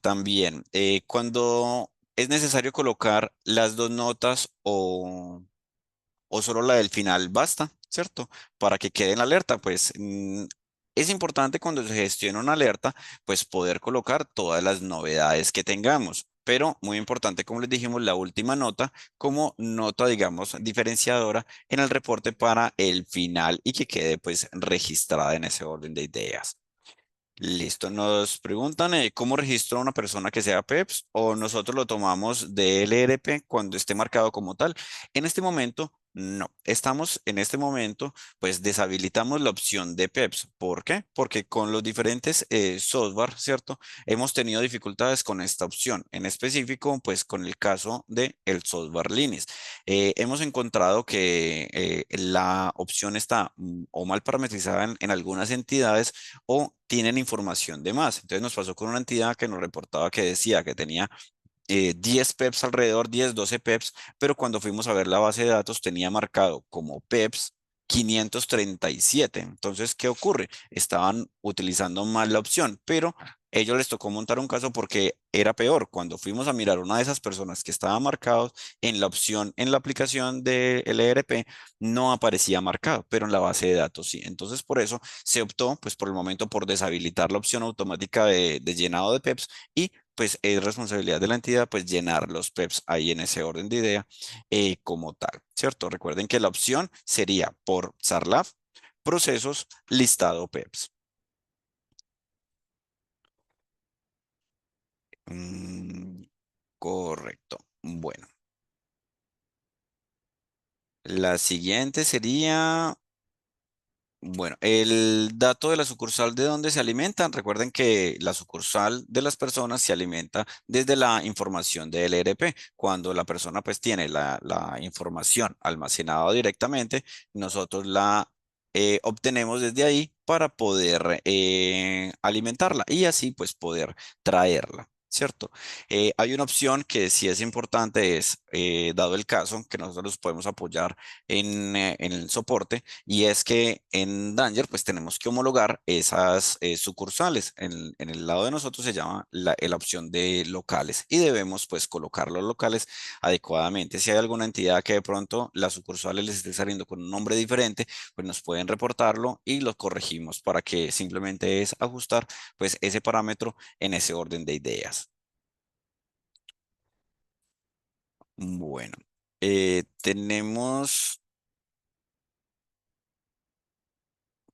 También, cuando es necesario colocar las dos notas o solo la del final, basta, ¿cierto? Para que quede en la alerta, pues es importante cuando se gestiona una alerta, pues poder colocar todas las novedades que tengamos. Pero muy importante, como les dijimos, la última nota como nota, digamos, diferenciadora en el reporte para el final y que quede pues registrada en ese orden de ideas. Listo, nos preguntan cómo registra una persona que sea PEPS o nosotros lo tomamos de LRP cuando esté marcado como tal. En este momento, no. Estamos en este momento, pues deshabilitamos la opción de PEPS. ¿Por qué? Porque con los diferentes software, ¿cierto? Hemos tenido dificultades con esta opción. En específico, pues con el caso de el software Linux. Hemos encontrado que la opción está o mal parametrizada en algunas entidades o tienen información de más. Entonces nos pasó con una entidad que nos reportaba que decía que tenía 10 PEPs alrededor, 10, 12 PEPs, pero cuando fuimos a ver la base de datos tenía marcado como PEPs 537. Entonces, ¿qué ocurre? Estaban utilizando mal la opción, pero ellos les tocó montar un caso porque era peor. Cuando fuimos a mirar una de esas personas que estaba marcado en la opción, en la aplicación de LRP, no aparecía marcado, pero en la base de datos sí. Entonces, por eso se optó, pues por el momento, por deshabilitar la opción automática de llenado de PEPs y pues es responsabilidad de la entidad pues llenar los PEPs ahí en ese orden de idea como tal, ¿cierto? Recuerden que la opción sería por SARLAF, procesos, listado PEPs. Mm, correcto. Bueno, la siguiente sería bueno, el dato de la sucursal de donde se alimentan. Recuerden que la sucursal de las personas se alimenta desde la información del ERP. Cuando la persona pues tiene la información almacenada directamente, nosotros la obtenemos desde ahí para poder alimentarla y así pues poder traerla. ¿cierto? Hay una opción que sí es importante, es, dado el caso, que nosotros los podemos apoyar en el soporte, y es que en Danger, pues tenemos que homologar esas sucursales. En el lado de nosotros se llama la opción de locales y debemos, pues, colocar los locales adecuadamente. Si hay alguna entidad que de pronto las sucursales les esté saliendo con un nombre diferente, pues nos pueden reportarlo y lo corregimos para que simplemente es ajustar, pues, ese parámetro en ese orden de ideas. Bueno, tenemos,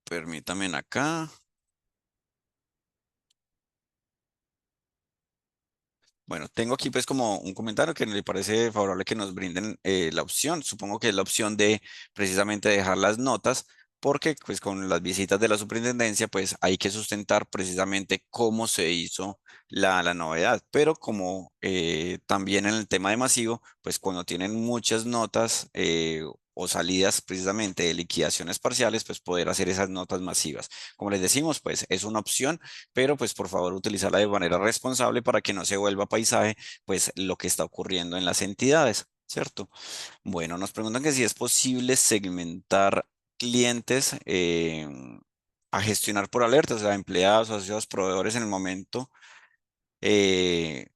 permítame acá. Bueno, tengo aquí pues como un comentario que le parece favorable que nos brinden la opción. Supongo que es la opción de precisamente dejar las notas, porque pues con las visitas de la superintendencia pues hay que sustentar precisamente cómo se hizo la novedad. Pero como también en el tema de masivo, pues cuando tienen muchas notas o salidas precisamente de liquidaciones parciales, pues poder hacer esas notas masivas. Como les decimos, pues es una opción, pero pues por favor utilizarla de manera responsable para que no se vuelva paisaje, pues lo que está ocurriendo en las entidades, ¿cierto? Bueno, nos preguntan que si es posible segmentar clientes a gestionar por alertas, o sea, empleados, asociados, proveedores en el momento.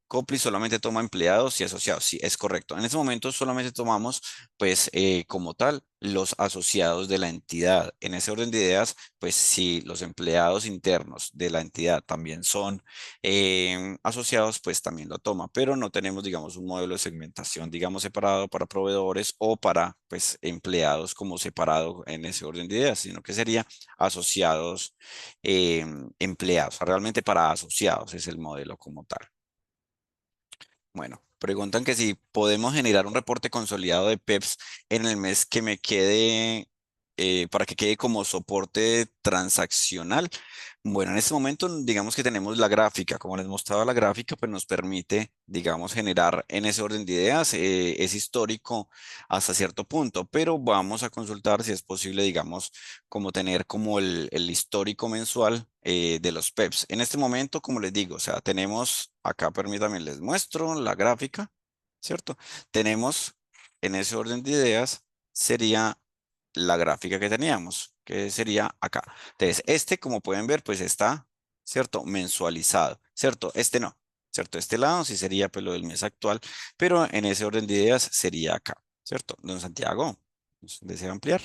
Copli solamente toma empleados y asociados. Sí, es correcto. En este momento solamente tomamos, pues, como tal, los asociados de la entidad. En ese orden de ideas, pues, si los empleados internos de la entidad también son asociados, pues también lo toma. Pero no tenemos, digamos, un modelo de segmentación, digamos, separado para proveedores o para, pues, empleados como separado en ese orden de ideas, sino que sería asociados empleados. Realmente para asociados es el modelo como tal. Bueno, preguntan que si podemos generar un reporte consolidado de PEPs en el mes que me quede, para que quede como soporte transaccional. Bueno, en este momento digamos que tenemos la gráfica. Como les mostraba la gráfica, pues nos permite, digamos, generar en ese orden de ideas. Es histórico hasta cierto punto, pero vamos a consultar si es posible, digamos, como tener como el histórico mensual de los PEPs. En este momento, como les digo, o sea, tenemos acá, permítanme, les muestro la gráfica, ¿cierto? Tenemos en ese orden de ideas, sería la gráfica que teníamos, que sería acá. Entonces, este, como pueden ver, pues está, ¿cierto? Mensualizado, ¿cierto? Este no, ¿cierto? Este lado sí sería pues lo del mes actual, pero en ese orden de ideas sería acá, ¿cierto? Don Santiago, ¿desea ampliar?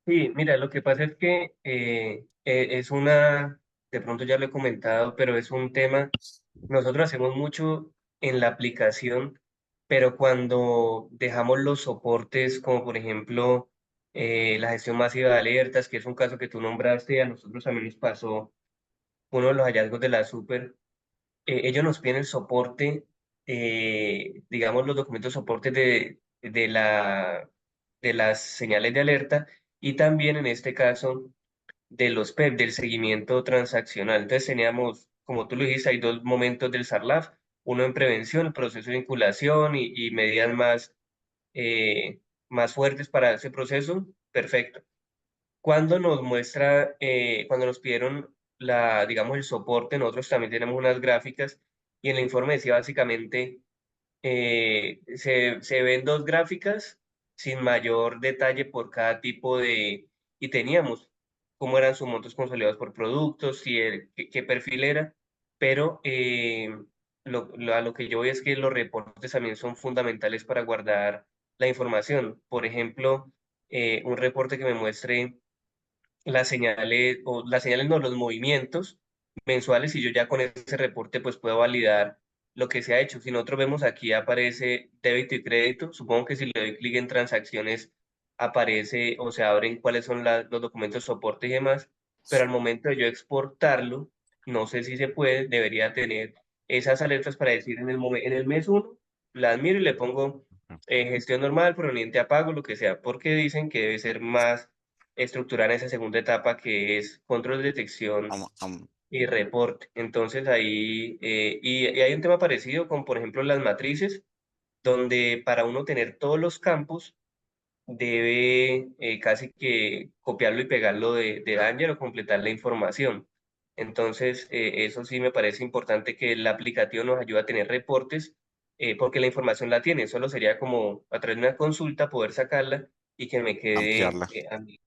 Sí, mira, lo que pasa es que es una, de pronto ya lo he comentado, pero es un tema, nosotros hacemos mucho en la aplicación, pero cuando dejamos los soportes, como por ejemplo la gestión masiva de alertas, que es un caso que tú nombraste, a nosotros también nos pasó uno de los hallazgos de la Super, ellos nos piden el soporte, digamos, los documentos soporte de las señales de alerta y también en este caso de los PEP, del seguimiento transaccional. Entonces teníamos, como tú lo dijiste, hay dos momentos del SARLAF, uno en prevención, el proceso de vinculación y medidas eh, más fuertes para ese proceso, perfecto. Cuando nos muestra, cuando nos pidieron digamos, el soporte, nosotros también tenemos unas gráficas y en el informe decía básicamente, se ven dos gráficas sin mayor detalle por cada tipo y teníamos cómo eran sus montos consolidados por productos, qué perfil era, pero a lo que yo voy es que los reportes también son fundamentales para guardar la información. Por ejemplo, un reporte que me muestre las señales no, los movimientos mensuales y yo ya con ese reporte pues puedo validar lo que se ha hecho. Si nosotros vemos aquí aparece débito y crédito, supongo que si le doy clic en transacciones aparece o se abren cuáles son los documentos soporte y demás, pero al momento de yo exportarlo, no sé si se puede, debería tener esas alertas para decir en el mes uno las miro y le pongo gestión normal, proveniente a pago, lo que sea, porque dicen que debe ser más estructurar esa segunda etapa que es control, detección Am- am- y reporte. Entonces ahí, y hay un tema parecido con, por ejemplo, las matrices, donde para uno tener todos los campos, debe casi que copiarlo y pegarlo de Danger o completar la información. Entonces, eso sí me parece importante que el aplicativo nos ayude a tener reportes, porque la información la tiene, solo sería como a través de una consulta poder sacarla y que me quede Ampliarla. a mí.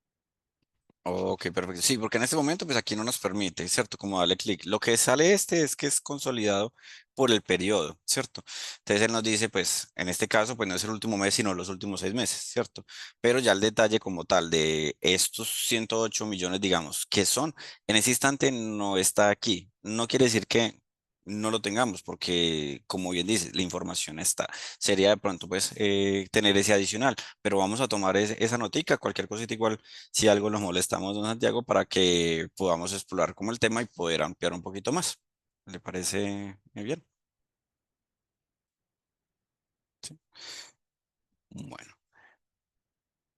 Ok, perfecto. Sí, porque en este momento, pues aquí no nos permite, ¿cierto? Como darle clic. Lo que sale es que es consolidado por el periodo, ¿cierto? Entonces él nos dice, pues, en este caso, pues no es el último mes, sino los últimos 6 meses, ¿cierto? Pero ya el detalle como tal de estos 108 millones, digamos, que son, en ese instante no está aquí. No quiere decir que no lo tengamos, porque, como bien dice, la información está. Sería de pronto, pues, tener ese adicional, pero vamos a tomar esa notica, cualquier cosita igual si algo nos molestamos, don Santiago, para que podamos explorar como el tema y poder ampliar un poquito más. ¿Le parece bien? Sí. Bueno,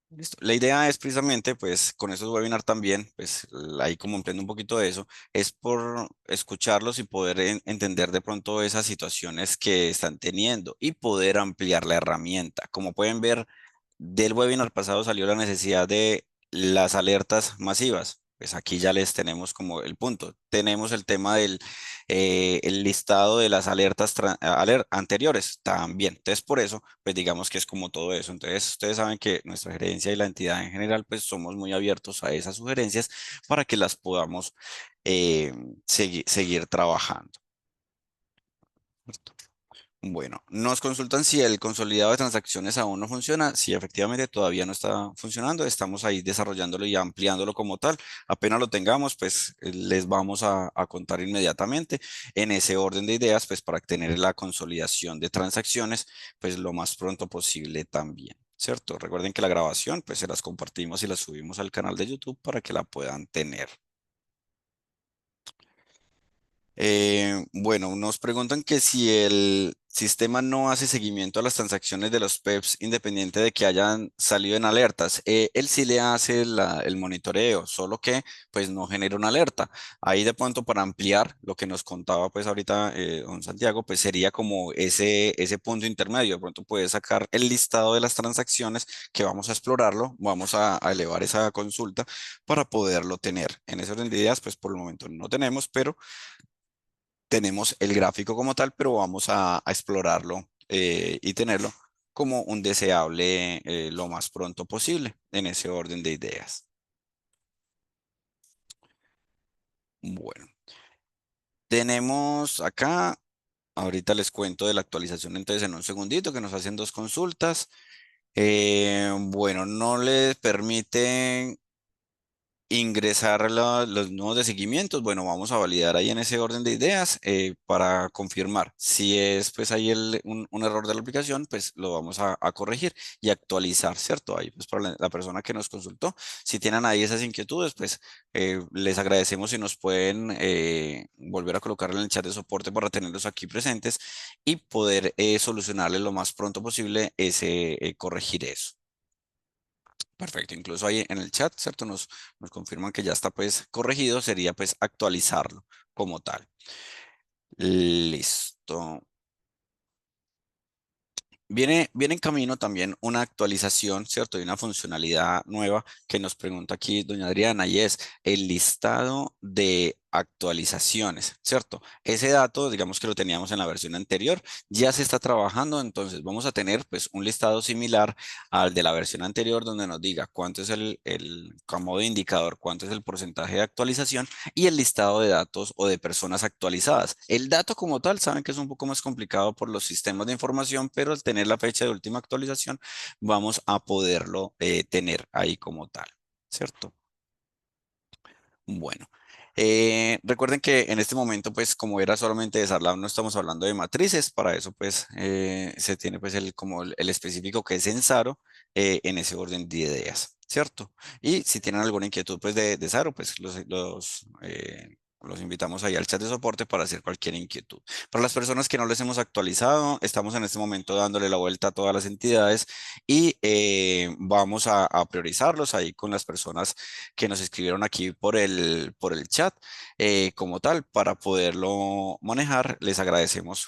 listo. La idea es precisamente, pues, con esos webinars también, pues, ahí como emprendo un poquito de eso, es por escucharlos y poder entender de pronto esas situaciones que están teniendo y poder ampliar la herramienta. Como pueden ver, del webinar pasado salió la necesidad de las alertas masivas. Pues aquí ya les tenemos como el punto. Tenemos el tema del el listado de las alertas anteriores también. Entonces, por eso, pues digamos que es como todo eso. Entonces, ustedes saben que nuestra gerencia y la entidad en general, pues somos muy abiertos a esas sugerencias para que las podamos eh, seguir trabajando. Bueno, nos consultan si el consolidado de transacciones aún no funciona. Si efectivamente todavía no está funcionando, estamos ahí desarrollándolo y ampliándolo como tal. Apenas lo tengamos, pues les vamos a contar inmediatamente en ese orden de ideas, pues para tener la consolidación de transacciones, pues lo más pronto posible también, ¿cierto? Recuerden que la grabación, pues se las compartimos y las subimos al canal de YouTube para que la puedan tener. Bueno, nos preguntan que si el sistema no hace seguimiento a las transacciones de los PEPs independiente de que hayan salido en alertas. Él sí le hace el monitoreo, solo que pues no genera una alerta. Ahí de pronto para ampliar lo que nos contaba pues ahorita don Santiago, pues sería como ese punto intermedio. De pronto puede sacar el listado de las transacciones que vamos a explorarlo, vamos a elevar esa consulta para poderlo tener. En ese orden de ideas, pues por el momento no tenemos, pero tenemos el gráfico como tal, pero vamos a explorarlo y tenerlo como un deseable lo más pronto posible en ese orden de ideas. Bueno, tenemos acá, ahorita les cuento de la actualización entonces en un segundito que nos hacen dos consultas. Bueno, no les permiten ingresar los nuevos de seguimientos. Bueno, vamos a validar ahí en ese orden de ideas para confirmar. Si es pues ahí un error de la aplicación, pues lo vamos a corregir y actualizar, ¿cierto? Ahí pues para la persona que nos consultó. Si tienen ahí esas inquietudes, pues les agradecemos si nos pueden volver a colocar en el chat de soporte para tenerlos aquí presentes y poder solucionarles lo más pronto posible ese corregir eso. Perfecto, incluso ahí en el chat, ¿cierto? Nos confirman que ya está pues corregido, sería pues actualizarlo como tal. Listo. Viene en camino también una actualización, ¿cierto? Y una funcionalidad nueva que nos pregunta aquí doña Adriana y es el listado de actualizaciones, ¿cierto? Ese dato, digamos que lo teníamos en la versión anterior, ya se está trabajando, entonces vamos a tener pues un listado similar al de la versión anterior donde nos diga cuánto es como de indicador, cuánto es el porcentaje de actualización y el listado de datos o de personas actualizadas. El dato como tal, saben que es un poco más complicado por los sistemas de información, pero al tener la fecha de última actualización, vamos a poderlo tener ahí como tal, ¿cierto? Bueno, recuerden que en este momento, pues como era solamente de Sarlab, no estamos hablando de matrices, para eso pues se tiene pues como el específico que es Ensaro en ese orden de ideas, ¿cierto? Y si tienen alguna inquietud pues de Saro, pues Los invitamos ahí al chat de soporte para hacer cualquier inquietud. Para las personas que no les hemos actualizado, estamos en este momento dándole la vuelta a todas las entidades y vamos a priorizarlos ahí con las personas que nos escribieron aquí por el chat como tal para poderlo manejar. Les agradecemos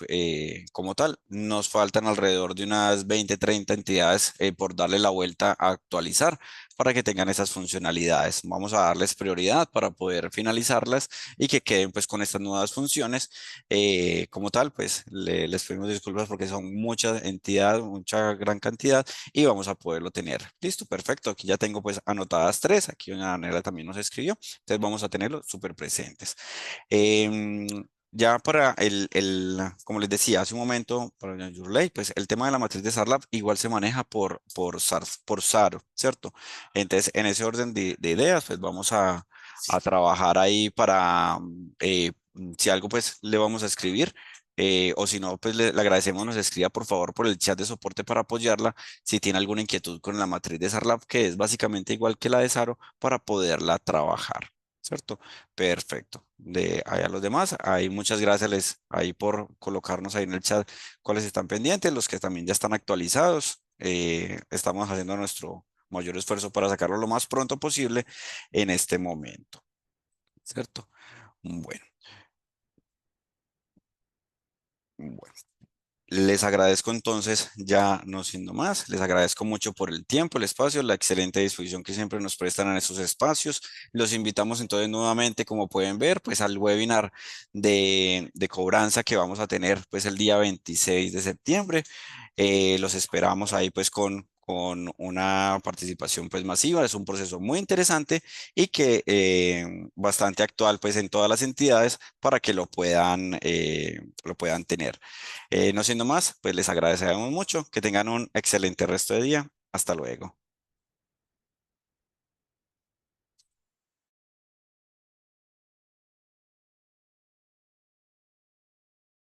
como tal. Nos faltan alrededor de unas 20, 30 entidades por darle la vuelta a actualizar para que tengan esas funcionalidades. Vamos a darles prioridad para poder finalizarlas y que queden pues con estas nuevas funciones. Como tal, pues les pedimos disculpas porque son muchas entidades, mucha gran cantidad y vamos a poderlo tener. Listo, perfecto. Aquí ya tengo pues anotadas tres. Aquí una Daniela también nos escribió. Entonces vamos a tenerlo súper presentes. Em, ya para como les decía hace un momento, para Yurley, pues el tema de la matriz de Sarlab igual se maneja por SARO, ¿cierto? Entonces, en ese orden de ideas, pues vamos a trabajar ahí para, si algo, pues le vamos a escribir. O si no, pues le agradecemos, nos escriba por favor por el chat de soporte para apoyarla si tiene alguna inquietud con la matriz de Sarlab, que es básicamente igual que la de Saro, para poderla trabajar, ¿cierto? Perfecto. De ahí a los demás, ahí muchas gracias ahí por colocarnos ahí en el chat cuáles están pendientes, los que también ya están actualizados. Estamos haciendo nuestro mayor esfuerzo para sacarlo lo más pronto posible en este momento, ¿cierto? Bueno, bueno. Les agradezco entonces, ya no siendo más, les agradezco mucho por el tiempo, el espacio, la excelente disposición que siempre nos prestan en esos espacios. Los invitamos entonces nuevamente, como pueden ver, pues al webinar de cobranza que vamos a tener pues el día 26 de septiembre. Los esperamos ahí pues con una participación pues masiva. Es un proceso muy interesante y que bastante actual pues en todas las entidades para que lo puedan tener. No siendo más, pues les agradecemos mucho. Que tengan un excelente resto de día. Hasta luego.